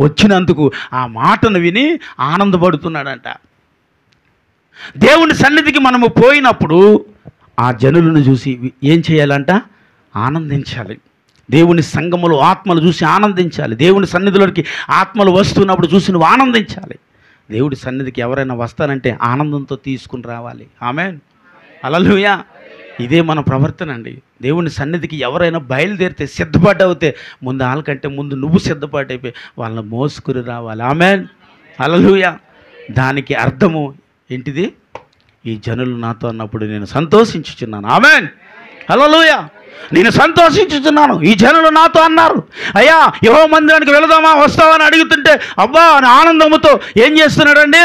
వచ్చినందుకు ఆ మాటను విని ఆనందపడుతున్నాడంట. దేవుని సన్నిధికి మనము పోయినప్పుడు ఆ జనులను చూసి ఏం చేయాలంట? ఆనందించాలి. దేవుని సంఘములో ఆత్మలు చూసి ఆనందించాలి. దేవుని సన్నిధిలోకి ఆత్మలు వస్తున్నప్పుడు చూసి నువ్వు ఆనందించాలి. దేవుడి సన్నిధికి ఎవరైనా వస్తానంటే ఆనందంతో తీసుకుని రావాలి. ఆమేన్. హల్లెలూయా. ఇదే మన ప్రవర్తన అండి. దేవుని సన్నిధికి ఎవరైనా బయలుదేరితే సిద్ధపాటవుతే ముందు వాళ్ళకంటే ముందు నువ్వు సిద్ధపాటైపోయి వాళ్ళని మోసుకుని రావాలి. ఆమేన్. హల్లెలూయా. దానికి అర్థము ఏంటిది? ఈ జనులు నాతో అన్నప్పుడు నేను సంతోషించుచున్నాను. ఆమేన్. హల్లెలూయా. నేను సంతోషించుచున్నాను. ఈ జనులు నాతో అన్నారు అయ్యా యెహోవా మందిరానికి వెళదామా వస్తావని అడుగుతుంటే అబ్బా అని ఆనందముతో ఏం చేస్తున్నాడండి?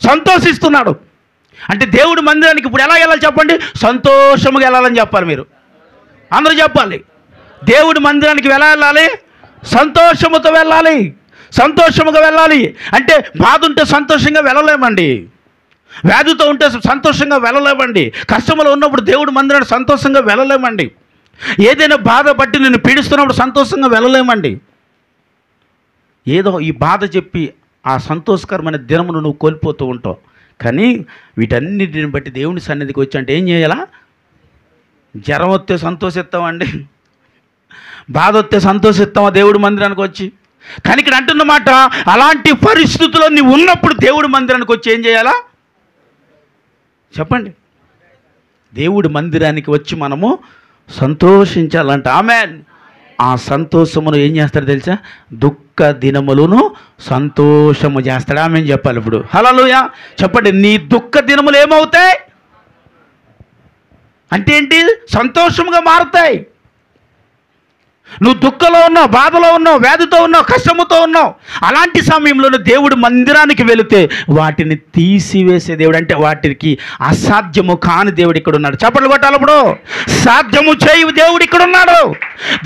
సంతోషిస్తున్నాడు. అంటే దేవుడి మందిరానికి ఇప్పుడు ఎలా వెళ్ళాలి చెప్పండి? సంతోషముగా వెళ్ళాలని చెప్పాలి. మీరు అందరూ చెప్పాలి. దేవుడి మందిరానికి ఎలా వెళ్ళాలి? సంతోషముతో వెళ్ళాలి. సంతోషముగా వెళ్ళాలి. అంటే బాధ ఉంటే సంతోషంగా వెళ్ళలేమండి, వ్యాధితో ఉంటే సంతోషంగా వెళ్ళలేమండి, కష్టంలో ఉన్నప్పుడు దేవుడి మందిరానికి సంతోషంగా వెళ్ళలేమండి, ఏదైనా బాధ పట్టి నేను పీడిస్తున్నప్పుడు సంతోషంగా వెళ్ళలేమండి. ఏదో ఈ బాధ చెప్పి ఆ సంతోషకరమైన దినమును నువ్వు కోల్పోతూ ఉంటావు. కానీ వీటన్నిటిని బట్టి దేవుని సన్నిధికి వచ్చి అంటే ఏం చేయాలా? జ్వరం వస్తే సంతోషిస్తామండి, బాధ వస్తే సంతోషిస్తామా దేవుడి మందిరానికి వచ్చి? కానీ ఇక్కడ అంటున్నమాట అలాంటి పరిస్థితుల్లో నీవు ఉన్నప్పుడు దేవుడి మందిరానికి వచ్చి ఏం చేయాలా చెప్పండి? దేవుడి మందిరానికి వచ్చి మనము సంతోషించాలంట. ఆమేన్. ఆ సంతోషమును ఏం చేస్తాడు తెలుసా? దుఃఖ దినములను సంతోషము చేస్తాడు. ఆమేన్ చెప్పాలి. ఇప్పుడు హల్లెలూయా చెప్పండి. నీ దుఃఖ దినములు ఏమవుతాయి అంటే ఏంటి? సంతోషముగా మారుతాయి. నువ్వు దుఃఖంలో ఉన్నావు, బాధలో ఉన్నావు, వ్యాధితో ఉన్నావు, కష్టముతో ఉన్నావు. అలాంటి సమయంలో దేవుడు మందిరానికి వెళితే వాటిని తీసివేసే దేవుడు, అంటే వాటికి అసాధ్యము కాని దేవుడు ఇక్కడ ఉన్నాడు. చప్పట్లు కొట్టాలి. ఇప్పుడు సాధ్యము చేయు దేవుడు ఇక్కడ ఉన్నాడు.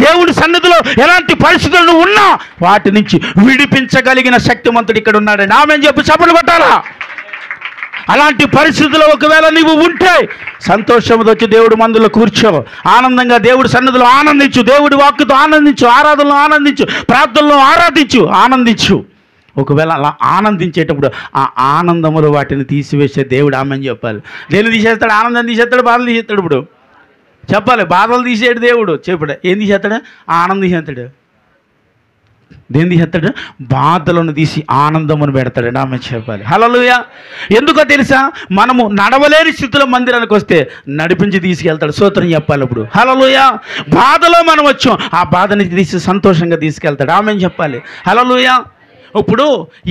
దేవుడి సన్నిధిలో ఎలాంటి పరిస్థితులు ఉన్నా వాటి నుంచి విడిపించగలిగిన శక్తిమంతుడు ఇక్కడ ఉన్నాడండి. ఆమేన్ చెప్పి చప్పట్లు కొట్టాలా? అలాంటి పరిస్థితుల్లో ఒకవేళ నీవు ఉంటే సంతోషంతో వచ్చి దేవుడి మందిలో కూర్చో, ఆనందంగా దేవుడి సన్నిధిలో ఆనందించు, దేవుడి వాక్కుతో ఆనందించు, ఆరాధనలో ఆనందించు, ప్రార్థనలో ఆరాధించు, ఆనందించు. ఒకవేళ అలా ఆనందించేటప్పుడు ఆ ఆనందములు వాటిని తీసివేసే దేవుడు. ఆమేన్ చెప్పాలి. దేన్ని తీసేస్తాడు? ఆనందం తీసేస్తాడు, బాధలు తీసేస్తాడు. ఇప్పుడు చెప్పాలి. బాధలు తీసేడు దేవుడు. చెప్పాడు. ఏం తీసేస్తాడు? ఆనందం తీసేస్తాడు. దేని తీసేస్తాడు? బాధలను తీసి ఆనందమును పెడతాడు. ఆమె చెప్పాలి. హల్లెలూయా. ఎందుకో తెలుసా? మనము నడవలేని స్థితిలో మందిరానికి వస్తే నడిపించి తీసుకెళ్తాడు. స్తోత్రం చెప్పాలి. ఇప్పుడు హల్లెలూయా. బాధలో మనం వచ్చాం, ఆ బాధని తీసి సంతోషంగా తీసుకెళ్తాడు. ఆమె చెప్పాలి. హల్లెలూయా. ఇప్పుడు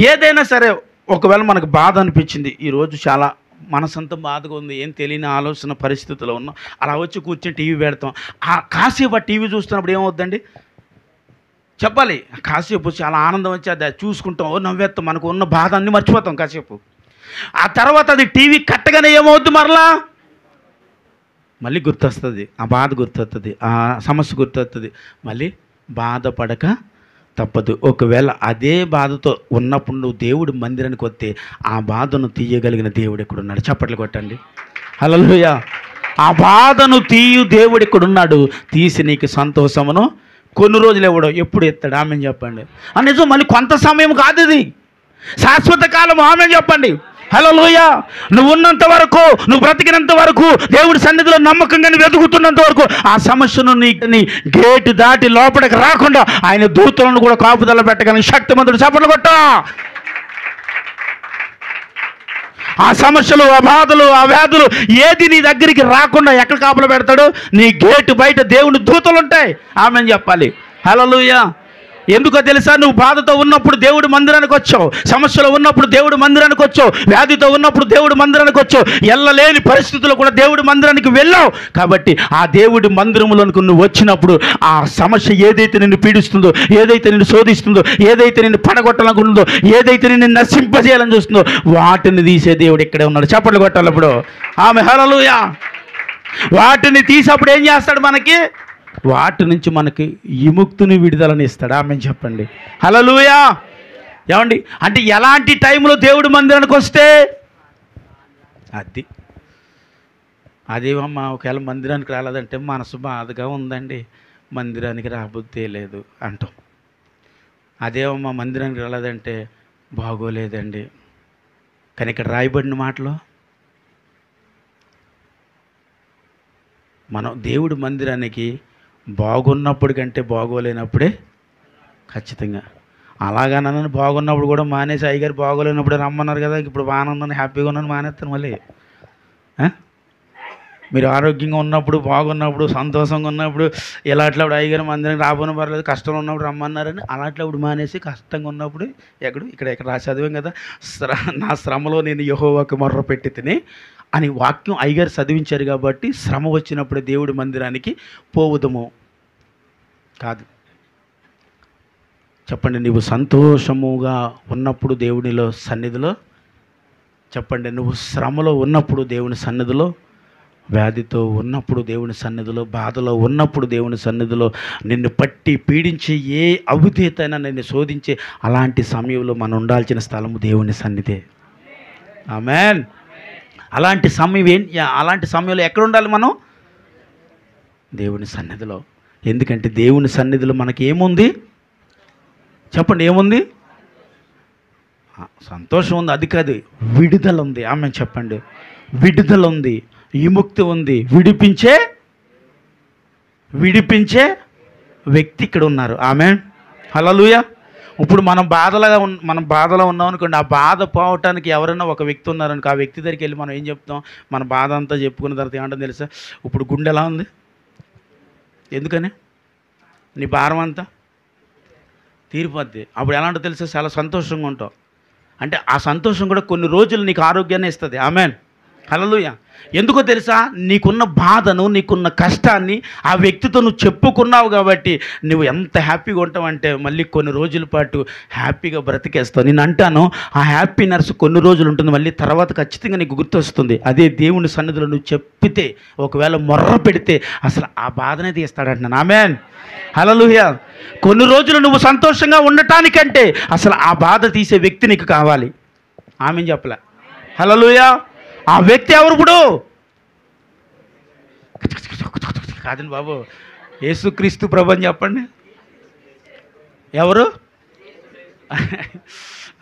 ఏదైనా సరే ఒకవేళ మనకు బాధ అనిపించింది, ఈరోజు చాలా మనసంతా బాధగా ఉంది, ఏం తెలియని ఆలోచన పరిస్థితిలో ఉన్నాం, అలా వచ్చి కూర్చొని టీవీ పెడతాం. కాసేపు ఆ టీవీ చూస్తున్నప్పుడు ఏమవుద్దండి? చెప్పాలి. కాసేపు చాలా ఆనందం వచ్చి అది చూసుకుంటాం, నవ్వేస్తాం, మనకు ఉన్న బాధ అన్నీ మర్చిపోతాం కాసేపు. ఆ తర్వాత అది టీవీ కట్టగానే ఏమవుద్ది, మళ్ళీ గుర్తొస్తుంది, ఆ బాధ గుర్తొస్తుంది, ఆ సమస్య గుర్తొస్తుంది, మళ్ళీ బాధపడక తప్పదు. ఒకవేళ అదే బాధతో ఉన్నప్పుడు నువ్వు దేవుడి మందిరానికి వస్తే ఆ బాధను తీయగలిగిన దేవుడు ఎక్కడున్నాడు? చప్పట్లు కొట్టండి, హల్లెలూయా. ఆ బాధను తీయు దేవుడు ఎక్కడున్నాడు? తీసి నీకు సంతోషమును కొన్ని రోజులు ఇవ్వడం. ఎప్పుడు ఎత్తాడు? ఆమెను చెప్పండి. నిజం, మళ్ళీ కొంత సమయం కాదు, ఇది శాశ్వత కాలం. ఆమెను చెప్పండి, హల్లెలూయా. నువ్వు ఉన్నంత వరకు, నువ్వు బ్రతికినంత వరకు, దేవుడి సన్నిధిలో నమ్మకంగా వెతుకుతున్నంత వరకు ఆ సమస్యను నీ గేటు దాటి లోపలికి రాకుండా ఆయన దూతలను కూడా కాపుదల పెట్టగలిగిన శక్తిమంతుడు. చప్పట్లు కొట్ట. ఆ సమస్యలు, ఆ బాధలు, ఆ వ్యాధులు ఏది నీ దగ్గరికి రాకుండా ఎక్కడ కాపులు పెడతాడు? నీ గేటు బయట దేవుని దూతలు ఉంటాయి. ఆమెను చెప్పాలి, హల్లెలూయా. ఎందుకో తెలుసా? నువ్వు బాధతో ఉన్నప్పుడు దేవుడి మందిరానికి వచ్చావు, సమస్యలో ఉన్నప్పుడు దేవుడి మందిరానికి వచ్చావు, వ్యాధితో ఉన్నప్పుడు దేవుడి మందిరానికి వచ్చావు, ఎల్లలేని పరిస్థితుల్లో కూడా దేవుడి మందిరానికి వెళ్ళావు. కాబట్టి ఆ దేవుడి మందిరంలోనికి నువ్వు వచ్చినప్పుడు ఆ సమస్య ఏదైతే నిన్ను పీడిస్తుందో, ఏదైతే నిన్ను శోధిస్తుందో, ఏదైతే నిన్ను పడగొట్టాలనుకుంటుందో, ఏదైతే నిన్ను నశింపజేయాలని చూస్తుందో వాటిని తీసే దేవుడు ఇక్కడే ఉన్నాడు. చప్పట్లు కొట్టాలప్పుడు ఆమె, హల్లెలూయా. వాటిని తీసేప్పుడు ఏం చేస్తాడు? వాటి నుంచి మనకి విముక్తిని, విడుదలని ఇస్తాడు. ఆమె చెప్పండి, హల్లెలూయా. ఏమండి, అంటే ఎలాంటి టైంలో దేవుడి మందిరానికి వస్తే అదేమమ్మా ఒకవేళ మందిరానికి రాలేదంటే మనసు బాధగా ఉందండి, మందిరానికి రాబుద్దే లేదు అంటాం. అదేమమ్మా మందిరానికి రాలేదంటే బాగోలేదండి. కానీ ఇక్కడ రాయబడిన మాటలో మనం దేవుడి మందిరానికి బాగున్నప్పుడు కంటే బాగోలేనప్పుడే ఖచ్చితంగా. అలాగా నన్ను బాగున్నప్పుడు కూడా మానేసి, అయ్యగారు బాగోలేనప్పుడే రమ్మన్నారు కదా, ఇప్పుడు బాగానే ఉన్నాను, హ్యాపీగా ఉన్నాను, మానేస్తాను మళ్ళీ. మీరు ఆరోగ్యంగా ఉన్నప్పుడు, బాగున్నప్పుడు, సంతోషంగా ఉన్నప్పుడు, ఇలాంటిప్పుడు అయ్యగారు మందిరానికి రాబోని పర్లేదు, కష్టంలో ఉన్నప్పుడు రమ్మన్నారని అలాంటిప్పుడు మానేసి, కష్టంగా ఉన్నప్పుడు ఇక్కడ చదివాం కదా, నా శ్రమలో నేను యెహోవాకు మొర్ర పెట్టి తిని అని వాక్యం అయ్యగారు చదివించారు. కాబట్టి శ్రమ వచ్చినప్పుడు దేవుడి మందిరానికి పోవుదము కాదు. చెప్పండి, నువ్వు సంతోషముగా ఉన్నప్పుడు దేవునిలో సన్నిధిలో, చెప్పండి, నువ్వు శ్రమలో ఉన్నప్పుడు దేవుని సన్నిధిలో, వ్యాధితో ఉన్నప్పుడు దేవుని సన్నిధిలో, బాధలో ఉన్నప్పుడు దేవుని సన్నిధిలో, నిన్ను పట్టి పీడించే ఏ అవిధేతైనా నిన్ను శోధించే అలాంటి సమయంలో మనం ఉండాల్సిన స్థలము దేవుని సన్నిధే. ఆమేన్. అలాంటి సమయంలో ఎక్కడ ఉండాలి మనం? దేవుని సన్నిధిలో. ఎందుకంటే దేవుని సన్నిధిలో మనకి ఏముంది? చెప్పండి, ఏముంది? సంతోషం ఉంది, అది కాదు, విడుదల ఉంది. ఆమె చెప్పండి, విడుదల ఉంది, విముక్తి ఉంది, విడిపించే వ్యక్తి ఇక్కడ ఉన్నారు. ఆమేన్, హల్లెలూయా. ఇప్పుడు మనం బాధలో ఉన్నాం అనుకోండి, ఆ బాధ పోవటానికి ఎవరైనా ఒక వ్యక్తి ఉన్నారనుకో, ఆ వ్యక్తి దగ్గరికి వెళ్ళి మనం ఏం చెప్తాం? మన బాధ అంతా చెప్పుకున్న తర్వాత ఏమంటాం తెలుసా? ఇప్పుడు గుండె ఎలా ఉంది? ఎందుకని? నీ భారం అంతా తీరిపోద్ది. అప్పుడు ఎలా ఉంటుంది తెలుసా? చాలా సంతోషంగా ఉంటావు. అంటే ఆ సంతోషం కూడా కొన్ని రోజులు నీకు ఆరోగ్యాన్ని ఇస్తుంది. ఆమేన్, హల్లెలూయా. ఎందుకో తెలుసా? నీకున్న బాధను, నీకున్న కష్టాన్ని ఆ వ్యక్తితో నువ్వు చెప్పుకున్నావు కాబట్టి నువ్వు ఎంత హ్యాపీగా ఉంటావంటే మళ్ళీ కొన్ని రోజుల పాటు హ్యాపీగా బ్రతికేస్తావు. నేను అంటాను, ఆ హ్యాపీనెస్ కొన్ని రోజులు ఉంటుంది, మళ్ళీ తర్వాత ఖచ్చితంగా నీకు గుర్తొస్తుంది. అదే దేవుని సన్నిధిలో నువ్వు చెప్పితే, ఒకవేళ మొర్ర పెడితే అసలు ఆ బాధనే తీస్తాడంటున్నాను. ఆమేన్, హల్లెలూయా. కొన్ని రోజులు నువ్వు సంతోషంగా ఉండటానికంటే అసలు ఆ బాధ తీసే వ్యక్తి నీకు కావాలి. ఆమేన్ చెప్పలే, హల్లెలూయా. ఆ వ్యక్తి ఎవరు? ఇప్పుడు కాదండి బాబు, యేసుక్రీస్తు ప్రభు అని చెప్పండి. ఎవరు?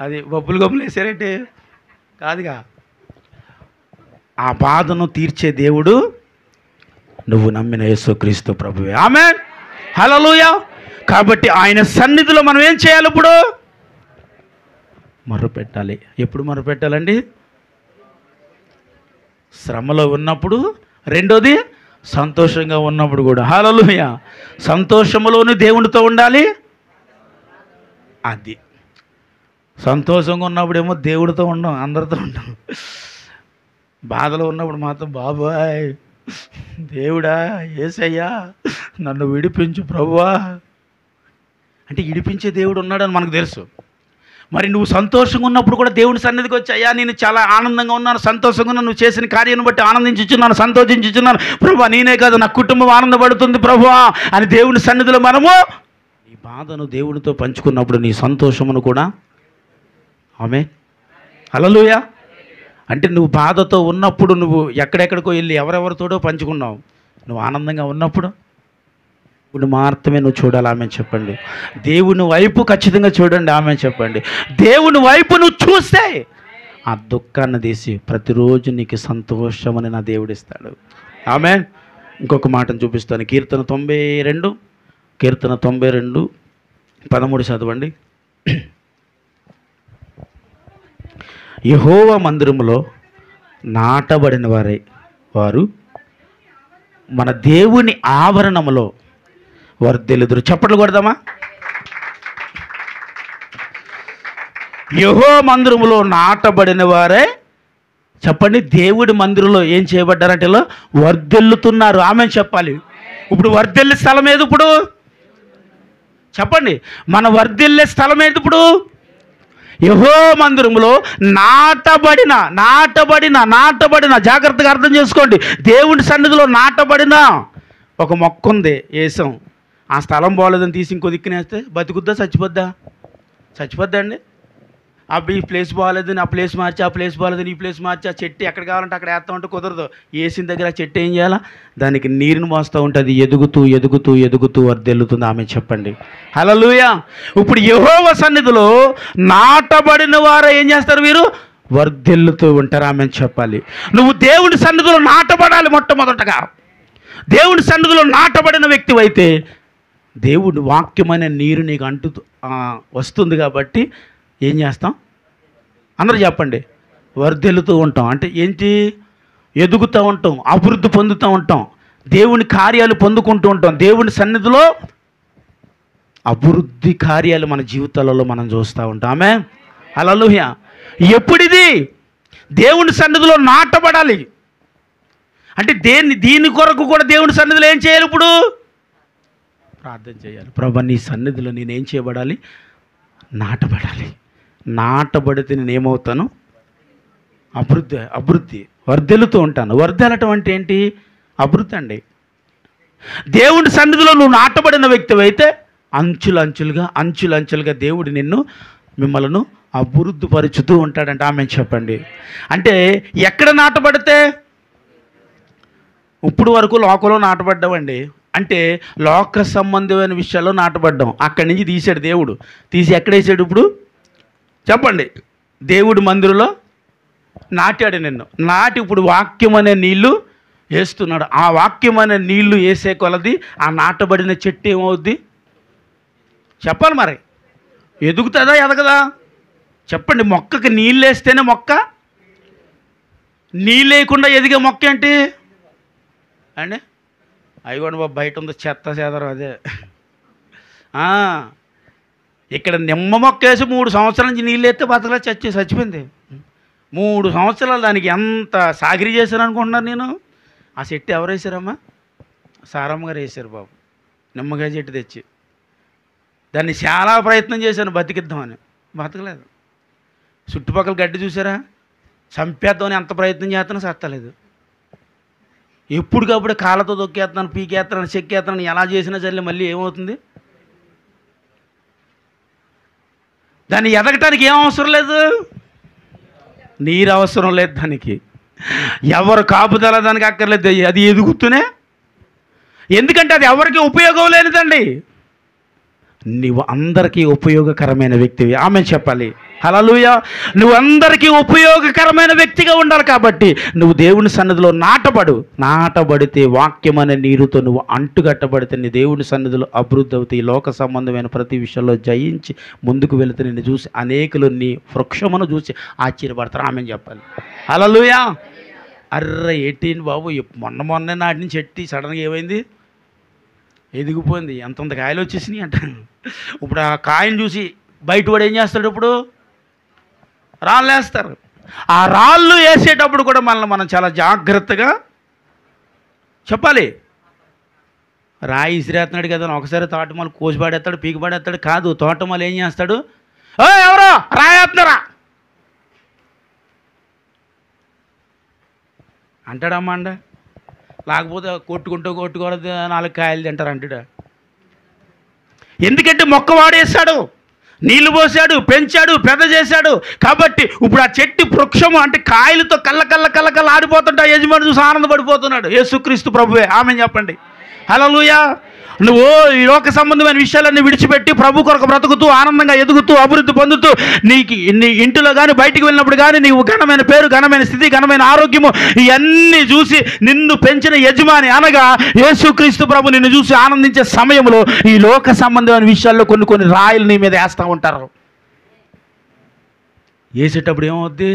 అది బొబ్బులు గొబ్బులు వేసారంటే కాదుగా. ఆ బాధను తీర్చే దేవుడు నువ్వు నమ్మిన యేసుక్రీస్తు ప్రభువే. ఆమేన్, హల్లెలూయా. కాబట్టి ఆయన సన్నిధిలో మనం ఏం చేయాలి? ఇప్పుడు మొర్రపెట్టాలి. ఎప్పుడు మొర్రపెట్టాలండి? శ్రమలో ఉన్నప్పుడు, రెండోది సంతోషంగా ఉన్నప్పుడు కూడా. హల్లెలూయా. సంతోషంలోని దేవునితో ఉండాలి. అది సంతోషంగా ఉన్నప్పుడేమో దేవుడితో ఉండం, అందరితో ఉంటాం. బాధలో ఉన్నప్పుడు మాత్రం బాబాయ్, దేవుడా, యేసయ్యా, నన్ను విడిపించు ప్రభువా అంటే విడిపించే దేవుడు ఉన్నాడని మనకు తెలుసు. మరి నువ్వు సంతోషంగా ఉన్నప్పుడు కూడా దేవుని సన్నిధికి వచ్చి, అయ్యా నేను చాలా ఆనందంగా ఉన్నాను, సంతోషంగా ఉన్నాను, నువ్వు చేసిన కార్యాన్ని బట్టి ఆనందించుచున్నాను, సంతోషించుచున్నాను ప్రభువా, నేనే కాదు నా కుటుంబం ఆనందపడుతుంది ప్రభువా అని దేవుని సన్నిధిలో మనము నీ బాధను దేవునితో పంచుకున్నప్పుడు నీ సంతోషమును కూడా ఆమేన్ హల్లెలూయా. అంటే నువ్వు బాధతో ఉన్నప్పుడు నువ్వు ఎక్కడెక్కడికో వెళ్ళి ఎవరెవరితోడో పంచుకున్నావు, నువ్వు ఆనందంగా ఉన్నప్పుడు ఇప్పుడు మాత్రమే నువ్వు చూడాలి. ఆమె చెప్పండి. దేవుని వైపు ఖచ్చితంగా చూడండి. ఆమె చెప్పండి. దేవుని వైపు నువ్వు చూస్తే ఆ దుఃఖాన్ని తీసి ప్రతిరోజు నీకు సంతోషమని నా దేవుడు ఇస్తాడు. ఆమె ఇంకొక మాటను చూపిస్తాను. కీర్తన 92 13 చదవండి. యెహోవా మందిరములో నాటబడిన వారు మన దేవుని ఆవరణములో వర్ధిల్లుదురు. చప్పట్లు కొడదామా? యెహోవా మందిరములో నాటబడిన వారే చెప్పండి దేవుడి మందిరంలో ఏం చేయబడ్డారంటే వర్ధిల్లుతున్నారు. ఆమె చెప్పాలి. ఇప్పుడు వర్ధిల్లే స్థలం ఏది? ఇప్పుడు చెప్పండి, మన వర్ధిల్లే స్థలం ఏది? ఇప్పుడు యెహోవా మందిరములో నాటబడిన జాగ్రత్తగా అర్థం చేసుకోండి. దేవుడి సన్నిధిలో నాటబడిన ఒక మొక్క ఉంది, వేసాం, ఆ స్థలం బాగోలేదని తీసి ఇంకో దిక్కునేస్తే బతుకుద్దా చచ్చిపోద్దా? చచ్చిపోద్దా అండి? ఈ ప్లేస్ బాగాలేదని ఆ ప్లేస్ మార్చి, ఆ ప్లేస్ బాగాలేదని ఈ ప్లేస్ మార్చి, ఆ చెట్టు ఎక్కడ కావాలంటే అక్కడ వేస్తామంటే కుదరదు. వేసిన దగ్గర ఆ చెట్టు ఏం చేయాలా? దానికి నీరుని మోస్తూ ఉంటుంది, ఎదుగుతూ వర్ధిల్లుతుంది. ఆమె చెప్పండి హల్లెలూయా. ఇప్పుడు యెహోవా సన్నిధిలో నాటబడిన వారు ఏం చేస్తారు? వీరు వర్ధిల్లుతూ ఉంటారు. ఆమె చెప్పాలి. నువ్వు దేవుని సన్నిధిలో నాటబడాలి. మొట్టమొదటగా దేవుని సన్నిధిలో నాటబడిన వ్యక్తి అయితే దేవుడి వాక్యమైన నీరు నీకు వస్తుంది కాబట్టి ఏం చేస్తాం? అందరూ చెప్పండి. వర్ధిల్లుతూ ఉంటాం. అంటే ఏంటి? ఎదుగుతూ ఉంటాం, అభివృద్ధి పొందుతూ ఉంటాం, దేవుని కార్యాలు పొందుకుంటూ ఉంటాం. దేవుని సన్నిధిలో అభివృద్ధి కార్యాలు మన జీవితాలలో మనం చూస్తూ ఉంటాం. ఆమేన్ హల్లెలూయా. ఎప్పుడిది? దేవుని సన్నిధిలో నాటబడాలి. అంటే దీని కొరకు కూడా దేవుని సన్నిధిలో ఏం చేయాలి? ఇప్పుడు ప్రార్థన చేయాలి. ప్రభువా నీ సన్నిధిలో నేనేం చేయబడాలి? నాటబడాలి. నాటబడితే నేనేమవుతాను? అభివృద్ధి వర్ధిల్లుతూ ఉంటాను. వర్ధిల్లటం అంటే ఏంటి? అభివృద్ధి అండి. దేవుని సన్నిధిలో నువ్వు నాటబడిన వ్యక్తి అయితే అంచులంచులుగా దేవుడు మిమ్మల్ని అభివృద్ధి పరుచుతూ ఉంటాడంట. ఆమె చెప్పండి. అంటే ఎక్కడ నాటబడితే? ఇప్పుడు వరకు లోకంలో నాటబడ్డామండి. అంటే లోక సంబంధమైన విషయాల్లో నాటబడ్డాం. అక్కడి నుంచి తీసాడు దేవుడు. తీసి ఎక్కడేసాడు? ఇప్పుడు చెప్పండి. దేవుడి మందిరంలో నాటాడు నిన్ను. నాటి ఇప్పుడు వాక్యం అనే నీళ్లు వేస్తున్నాడు. ఆ వాక్యం అనే నీళ్లు వేసే కొలది ఆ నాటబడిన చెట్టు ఏమవుద్ది? చెప్పాలి మరి. ఎదుగుతుందా ఎదగదా? చెప్పండి. మొక్కకి నీళ్ళు వేస్తేనే మొక్క. నీళ్ళు లేకుండా ఎదిగే మొక్క ఏంటి అండి? అయిగోండి బాబు, బయట ఉంది చెత్త చేదరం అదే. ఇక్కడ నిమ్మ మొక్క వేసి 3 సంవత్సరాల నుంచి నీళ్ళు వేస్తే బతకలే, చచ్చిపోయింది. 3 సంవత్సరాలు దానికి ఎంత సాగిరి చేశాను అనుకుంటున్నాను నేను. ఆ చెట్టు ఎవరు వేసారమ్మా? సారమ్మ గారు వేసారు బాబు. నిమ్మకాయ చెట్టు తెచ్చి దాన్ని చాలా ప్రయత్నం చేశాను బతికిద్దామని, బతకలేదు. చుట్టుపక్కల గడ్డి చూసారా? చంపేద్దామని ఎంత ప్రయత్నం చేస్తానో సత్తలేదు. ఎప్పటికప్పుడు కాళ్ళతో దొక్కేస్తున్నాను, పీకేస్తున్నాను, చెక్కేస్తున్నాను. ఎలా చేసినా సరే మళ్ళీ ఏమవుతుంది? దాన్ని ఎదగటానికి ఏం అవసరం లేదు? నీరు అవసరం లేదు దానికి. ఎవరు కాపుదల దానికి అక్కర్లేదు. అది ఎదుగుతూనే. ఎందుకంటే అది ఎవరికి ఉపయోగం లేనిదండి. నువ్వు అందరికీ ఉపయోగకరమైన వ్యక్తివి. ఆమె చెప్పాలి హల్లెలూయా. నువ్వు అందరికీ ఉపయోగకరమైన వ్యక్తిగా ఉండాలి. కాబట్టి నువ్వు దేవుని సన్నిధిలో నాటబడితే వాక్యం అనే నీరుతో నువ్వు అంటుగట్టబడితే నీ దేవుని సన్నిధిలో అభివృద్ధి అవుతాయి. ఈ లోక సంబంధమైన ప్రతి విషయంలో జయించి ముందుకు వెళితే నిన్ను చూసి అనేకులు నీ వృక్షమును చూసి ఆశ్చర్యపడతారు. ఆమె చెప్పాలి హల్లెలూయా. అర్రే ఏంటి బాబు, మొన్నే నాటి నుంచి చెట్టి సడన్గా ఏమైంది? ఎదిగిపోయింది. అంతంత కాయలు వచ్చేసినాయి అంట. ఇప్పుడు ఆ కాయను చూసి బయట వాడు ఏం చేస్తాడు? ఇప్పుడు రాళ్ళు వేస్తారు. ఆ రాళ్ళు వేసేటప్పుడు కూడా మనం చాలా జాగ్రత్తగా చెప్పాలి. రాయి ఇసిరేస్తున్నాడు కదా అని ఒకసారి తోటమాలు కోసి పాడేస్తాడు, పీకి పాడేస్తాడు కాదు. తోటమాలు ఏం చేస్తాడు, ఎవరో రాయేస్తున్నారా అంటాడమ్మా అండ. లేకపోతే కొట్టుకోవద్దు 4 కాయలు తింటారు అంటాడు. ఎందుకంటే మొక్క వాడేశాడు, నీళ్లు పోసాడు, పెంచాడు, పెద్ద చేశాడు. కాబట్టి ఇప్పుడు ఆ చెట్టు వృక్షము అంటే కాయలతో కళ్ళ ఆడిపోతుంటా యజమాని చూసి ఆనందపడిపోతున్నాడు. యేసుక్రీస్తు ప్రభువే, ఆమె చెప్పండి. హల్లెలూయా. నువ్వు ఈ లోక సంబంధమైన విషయాలన్నీ విడిచిపెట్టి ప్రభు కొరకు బ్రతుకుతూ ఆనందంగా ఎదుగుతూ అభివృద్ధి పొందుతూ నీ ఇంటిలో కానీ బయటికి వెళ్ళినప్పుడు కానీ నీవు ఘనమైన పేరు, ఘనమైన స్థితి, ఘనమైన ఆరోగ్యము ఇవన్నీ చూసి నిన్ను పెంచిన యజమాని అనగా యేసుక్రీస్తు ప్రభు నిన్ను చూసి ఆనందించే సమయంలో ఈ లోక సంబంధమైన విషయాల్లో కొన్ని రాయలు నీ మీద వేస్తూ ఉంటారు. వేసేటప్పుడు ఏమవుద్ది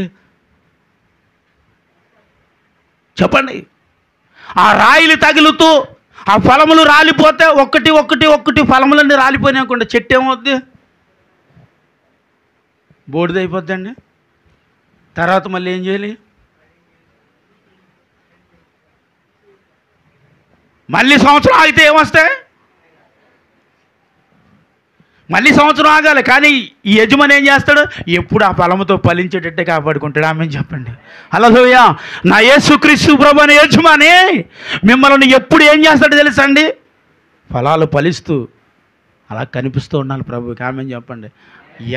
చెప్పండి? ఆ రాయిలు తగులుతూ ఆ ఫలములు రాలిపోతే ఒక్కటి ఫలములన్నీ రాలిపోయినాయి అనుకోండి, చెట్టు ఏమవుద్ది? బోడిదైపోద్దండి. తర్వాత మళ్ళీ ఏం చేయాలి? మళ్ళీ సంవత్సరం ఆగితే ఏమొస్తాయి? మళ్ళీ సంవత్సరం ఆగాలి. కానీ ఈ యజమాని ఏం చేస్తాడు? ఎప్పుడు ఆ ఫలముతో ఫలించేటట్టే కాపాడుకుంటాడు. ఆమె చెప్పండి. హల్లెలూయా. నా యేసుక్రీస్తు ప్రభు అనే యజమాని మిమ్మల్ని ఎప్పుడు ఏం చేస్తాడో తెలుసా అండి? ఫలాలు ఫలిస్తూ అలా కనిపిస్తూ ఉండాలి ప్రభుకి. ఆమె చెప్పండి.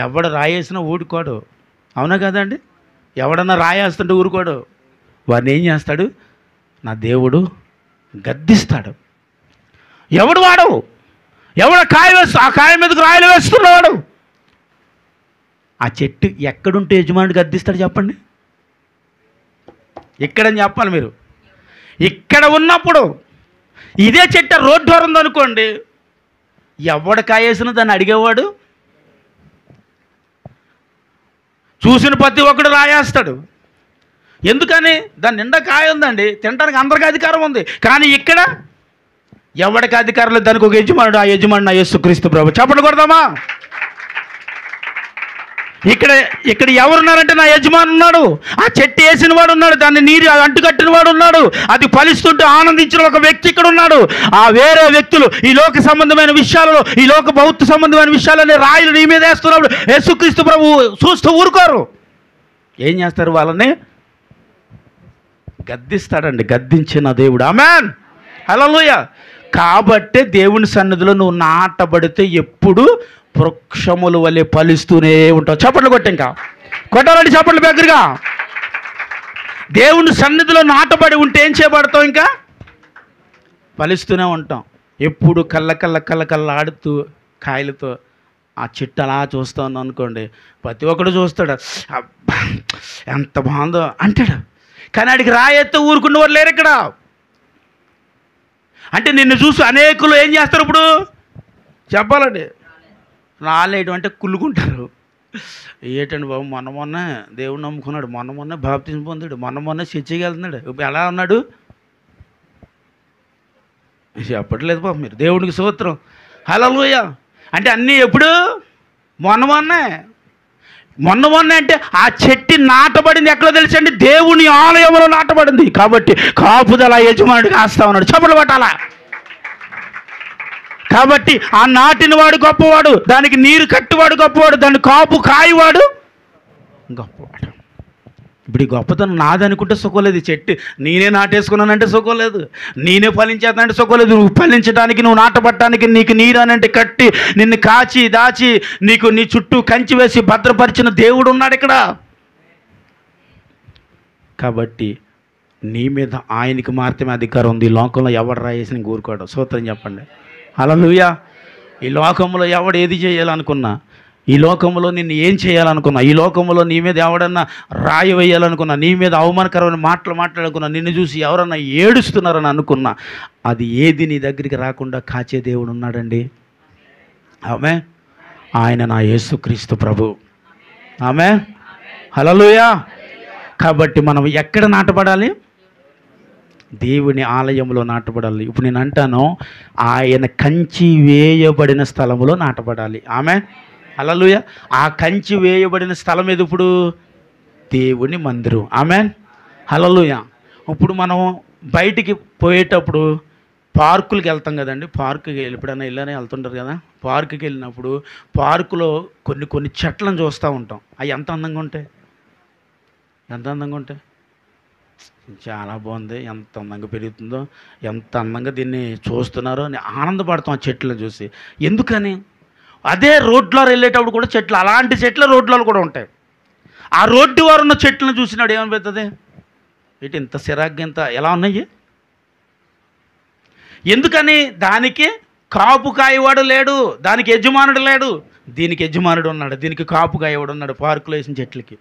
ఎవడు రాయేసినా ఊడుకోడు, అవునా కదండి? ఎవడన్నా రాయేస్తుంటే ఊరుకోడు. వాడిని ఏం చేస్తాడు? నా దేవుడు గద్దిస్తాడు. ఎవడు వాడు? ఎవడ కాయ వేస్తూ ఆ కాయ మీదకు రాయలు వేస్తున్నాడు. ఆ చెట్టు ఎక్కడుంటే యజమానుడు గద్దిస్తాడు చెప్పండి? ఇక్కడని చెప్పాలి మీరు. ఇక్కడ ఉన్నప్పుడు ఇదే చెట్టు రోడ్డు దూరం ఉందనుకోండి, ఎవడ కాయ వేసినా దాన్ని అడిగేవాడు చూసిన ప్రతి ఒక్కడు రాయేస్తాడు. ఎందుకని? దాని నిండా కాయ ఉందండి, తినడానికి అందరికీ అధికారం ఉంది. కానీ ఇక్కడ ఎవరికి అధికారం లేదు, దానికి ఒక యజమానుడు. ఆ యజమానుడు నా యేసుక్రీస్తు ప్రభు. చెప్పండి కొడదామా? ఇక్కడ ఎవరున్నారంటే నా యజమాని ఉన్నాడు, ఆ చెట్టు వేసిన వాడు ఉన్నాడు, దాన్ని నీరు అంటుకట్టిన వాడు ఉన్నాడు, అది ఫలిస్తుంటే ఆనందించిన ఒక వ్యక్తి ఇక్కడ ఉన్నాడు. ఆ వేరే వ్యక్తులు ఈ లోక సంబంధమైన విషయాలలో, ఈ లోక భౌతిక సంబంధమైన విషయాలనే రాయిలు నీ మీద వేస్తున్నప్పుడు యేసుక్రీస్తు ప్రభు చూస్తూ ఊరుకోరు. ఏం చేస్తారు? వాళ్ళని గద్దిస్తాడండి. గద్దించిన దేవుడు. ఆమేన్. హల్లెలూయా. కాబట్టే దేవుని సన్నిధిలో నువ్వు నాటబడితే ఎప్పుడు వృక్షముల వలె ఫలిస్తూనే ఉంటావు. చప్పట్లు కొట్టి ఇంకా కొట్టాలండి, చప్పట్లు దగ్గరగా. దేవుని సన్నిధిలో నాటబడి ఉంటే ఏం చేయబడతావు? ఇంకా ఫలిస్తూనే ఉంటాం. ఎప్పుడు కళ్ళ ఆడుతూ కాయలతో ఆ చెట్టు అలా చూస్తూ ఉన్నాం అనుకోండి, ప్రతి ఒక్కడు చూస్తాడు, అబ్బా ఎంత బాగుందో అంటాడు. కానీ ఆడికి రాయెత్తే ఊరుకున్నవారు లేరు ఇక్కడ. అంటే నిన్ను చూసి అనేకులు ఏం చేస్తారు? ఇప్పుడు చెప్పాలండి, రాలేయడం అంటే కుళ్ళుకుంటారు. ఏటండి బాబు, మొన్న దేవుడు నమ్ముకున్నాడు, మొన్న బాప్తిజం పొందాడు, మొన్న చర్చికి వెళ్తున్నాడు, ఇప్పుడు ఎలా ఉన్నాడు చెప్పట్లేదు బాబు మీరు. దేవుడికి స్తోత్రం. హల్లెలూయా. అంటే అన్నీ ఎప్పుడు? మొన్న అంటే ఆ చెట్టు నాటబడింది ఎక్కడో తెలుసండి? దేవుని ఆలయంలో నాటబడింది. కాబట్టి కాపుదల యజమానుడు కాస్తా ఉన్నాడు. చప్పట్లు పట్టాలా? కాబట్టి ఆ నాటినవాడు గొప్పవాడు, దానికి నీరు కట్టువాడు గొప్పవాడు, దాన్ని కాపు కాయవాడు గొప్పవాడు. ఇప్పుడు ఈ గొప్పతనం నాదనుకుంటే సుఖలేదు. ఈ చెట్టు నేనే నాటేసుకున్నానంటే సుఖలేదు, నేనే ఫలించేస్తానంటే సుఖలేదు. నువ్వు ఫలించడానికి, నువ్వు నాటబట్టడానికి నీకు నీరు అనంటే కట్టి నిన్ను కాచి దాచి నీకు నీ చుట్టూ కంచి వేసి భద్రపరిచిన దేవుడు ఉన్నాడు ఇక్కడ. కాబట్టి నీ మీద ఆయనకి మాత్రమే అధికారం ఉంది. ఈ లోకంలో ఎవడు రాయేసి నీకు ఊరుకోవడం. స్తోత్రం చెప్పండి. హల్లెలూయా. ఈ లోకంలో ఎవడు ఏది చేయాలనుకున్నా, ఈ లోకంలో నిన్ను ఏం చేయాలనుకున్నా, ఈ లోకంలో నీ మీద ఎవడన్నా రాయి వేయాలనుకున్నా, నీ మీద అవమానకరమైన మాటలు మాట్లాడుకున్నా, నిన్ను చూసి ఎవరన్నా ఏడుస్తున్నారని అనుకున్నా, అది ఏది నీ దగ్గరికి రాకుండా కాచే దేవుడు ఉన్నాడండి. ఆమె ఆయన నా యేసుక్రీస్తు ప్రభు. ఆమె హల్లెలూయా. కాబట్టి మనం ఎక్కడ నాటబడాలి? దేవుని ఆలయంలో నాటబడాలి. ఇప్పుడు నేను అంటాను, ఆయన కంచి వేయబడిన స్థలములో నాటబడాలి. ఆమె హల్లెలూయా. ఆ కంచి వేయబడిన స్థలం ఏది? ఇప్పుడు దేవుని మందిరం. ఆమె హల్లెలూయా. ఇప్పుడు మనం బయటికి పోయేటప్పుడు పార్కులకి వెళ్తాం కదండి. పార్కుకి ఎప్పుడైనా వెళ్ళానే వెళ్తుంటారు కదా. పార్కుకి వెళ్ళినప్పుడు పార్కులో కొన్ని చెట్లను చూస్తూ ఉంటాం. అవి ఎంత అందంగా ఉంటాయి, ఎంత అందంగా ఉంటాయి. చాలా బాగుంది, ఎంత అందంగా పెరుగుతుందో, ఎంత అందంగా దీన్ని చూస్తున్నారో అని ఆనందపడతాం ఆ చెట్లను చూసి. ఎందుకని? అదే రోడ్లో వెళ్ళేటప్పుడు కూడా చెట్లు, అలాంటి చెట్లు రోడ్లలో కూడా ఉంటాయి. ఆ రోడ్డు వారు ఉన్న చెట్లను చూసినాడు ఏమనిపిస్తుంది? ఇటు ఇంత సిరాగ్గా ఇంత ఎలా ఉన్నాయి? ఎందుకని? దానికి కాపు కాయవాడు లేడు, దానికి యజమానుడు లేడు. దీనికి యజమానుడు ఉన్నాడు, దీనికి కాపు కాయవాడు ఉన్నాడు పార్కులో వేసిన చెట్లకి.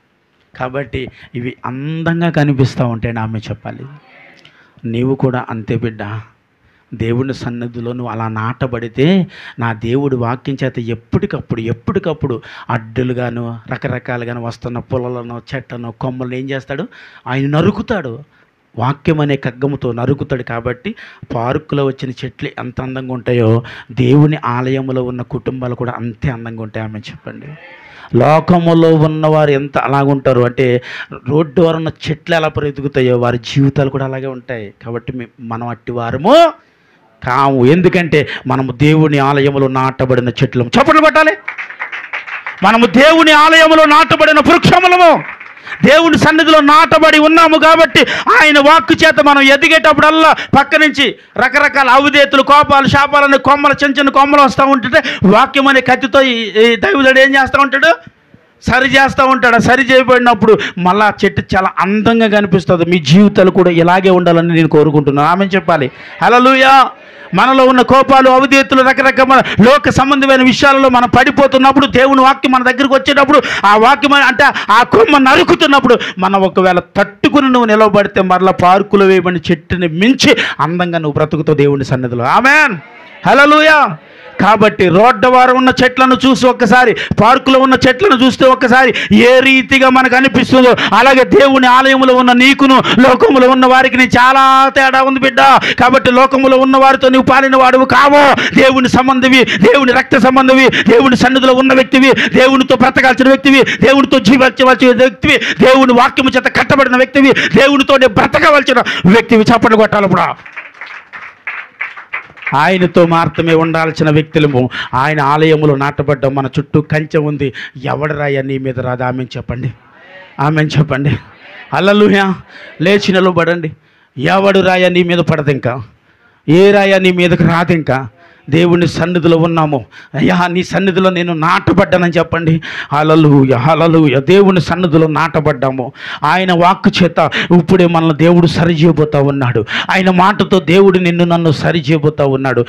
కాబట్టి ఇవి అందంగా కనిపిస్తూ ఉంటాయి. ఆమె చెప్పాలి, నీవు కూడా అంతే బిడ్డ. దేవుని సన్నిధిలో నువ్వు అలా నాటబడితే నా దేవుడి వాక్యం చేత ఎప్పటికప్పుడు అడ్డులుగాను రకరకాలుగాను వస్తున్న పొలాలను, చెట్లను, కొమ్మలను ఏం చేస్తాడు? ఆయన నరుకుతాడు. వాక్యం అనే ఖడ్గముతో నరుకుతాడు. కాబట్టి పార్కులో వచ్చిన చెట్లు ఎంత అందంగా ఉంటాయో దేవుని ఆలయంలో ఉన్న కుటుంబాలు కూడా అంతే అందంగా ఉంటాయి. ఆమె చెప్పండి, లోకములో ఉన్నవారు ఎంత అలాగుంటారు అంటే రోడ్డు వారు ఉన్న చెట్లు ఎలా బ్రతుకుతాయో వారి జీవితాలు కూడా అలాగే ఉంటాయి. కాబట్టి మనం అట్టి వారము కాము. ఎందుకంటే మనము దేవుని ఆలయంలో నాటబడిన చెట్లము. చప్పట్లు కొట్టాలి. మనము దేవుని ఆలయంలో నాటబడిన వృక్షములము, దేవుని సన్నిధిలో నాటబడి ఉన్నాము. కాబట్టి ఆయన వాక్కు చేత మనం ఎదిగేటప్పుడల్లా పక్క నుంచి రకరకాల అవిధేతులు, కోపాలు, శాపాలని కొమ్మలు, చిన్న కొమ్మలు వస్తూ ఉంటుంటే వాక్యం అనే కత్తితో ఈ దైవజుడు ఏం చేస్తూ ఉంటాడు? సరి చేస్తూ ఉంటాడు. సరి చేయబడినప్పుడు మళ్ళా చెట్టు చాలా అందంగా కనిపిస్తుంది. మీ జీవితాలు కూడా ఇలాగే ఉండాలని నేను కోరుకుంటున్నాను. ఆమె చెప్పాలి హల్లెలూయా. మనలో ఉన్న కోపాలు, అవిధేతులు, రకరకాల లోక సంబంధమైన విషయాలలో మనం పడిపోతున్నప్పుడు దేవుని వాక్యం మన దగ్గరికి వచ్చేటప్పుడు ఆ వాక్యం అంటే ఆ కొమ్మ నరుకుతున్నప్పుడు మనం ఒకవేళ తట్టుకుని నువ్వు నిలవబడితే మరలా పార్కులో వేయబడిన చెట్టుని మించి అందంగా నువ్వు బ్రతుకుతావు దేవుని సన్నిధిలో. ఆమేన్ హల్లెలూయా. కాబట్టి రోడ్డవారు ఉన్న చెట్లను చూసి ఒక్కసారి, పార్కులో ఉన్న చెట్లను చూస్తే ఒక్కసారి ఏ రీతిగా మనకు అనిపిస్తుందో అలాగే దేవుని ఆలయంలో ఉన్న నీకును లోకములో ఉన్న వారికి చాలా తేడా ఉంది బిడ్డ. కాబట్టి లోకములో ఉన్న వారితో నువ్వు పాలిన వాడువు కావో. దేవుని సంబంధివి, దేవుని రక్త సంబంధివి, దేవుని సన్నిధిలో ఉన్న వ్యక్తివి, దేవునితో బ్రతకాల్సిన వ్యక్తివి, దేవునితో జీవించవలసిన వ్యక్తివి, దేవుని వాక్యము చేత కట్టబడిన వ్యక్తివి, దేవునితో బ్రతకవలసిన వ్యక్తివి. చప్పట్లు కొట్టాలప్పుడు ఆయనతో మాత్రమే ఉండాల్సిన వ్యక్తులము. ఆయన ఆలయములో నాటబడ్డాం. మన చుట్టూ కంచె ఉంది. ఎవడు రాయ నీ మీద రాదు? ఆమెను చెప్పండి, ఆమెను చెప్పండి. హల్లెలూయా. లేచి నిలబడండి. ఎవడు రాయ నీ మీద పడదు, ఇంకా ఏ రాయ నీ మీదకి రాదు. ఇంకా దేవుని సన్నిధిలో ఉన్నాము. అయ్యా నీ సన్నిధిలో నేను నాటబడ్డానని చెప్పండి. హల్లెలూయా హల్లెలూయా. దేవుని సన్నిధిలో నాటబడ్డాము. ఆయన వాక్కు చేత ఇప్పుడే మనల్ని దేవుడు సరిచేయబోతా ఉన్నాడు. ఆయన మాటతో దేవుడు నన్ను సరిచేయబోతా ఉన్నాడు.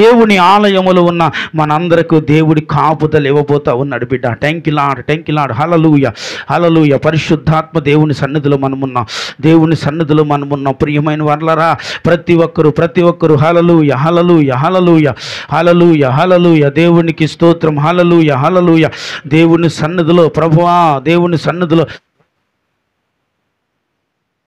దేవుని ఆలయములో ఉన్న మనందరికీ దేవుడి కాపుదల ఇవ్వబోతా ఉన్నాడు బిడ్డ. Thank you lord, thank you lord. Hallelujah hallelujah. పరిశుద్ధాత్మ దేవుని సన్నిధిలో మనమున్నాం. దేవుని సన్నిధిలో మనమున్నాం. ప్రియమైన వారలారా, ప్రతి ఒక్కరు హల్లెలూయా హల్లెలూయా హల్లెలూయా హల్లెలూయా హల్లెలూయా. దేవునికి స్తోత్రం. హల్లెలూయా హల్లెలూయా. దేవుని సన్నిధిలో ప్రభువా, దేవుని సన్నిధిలో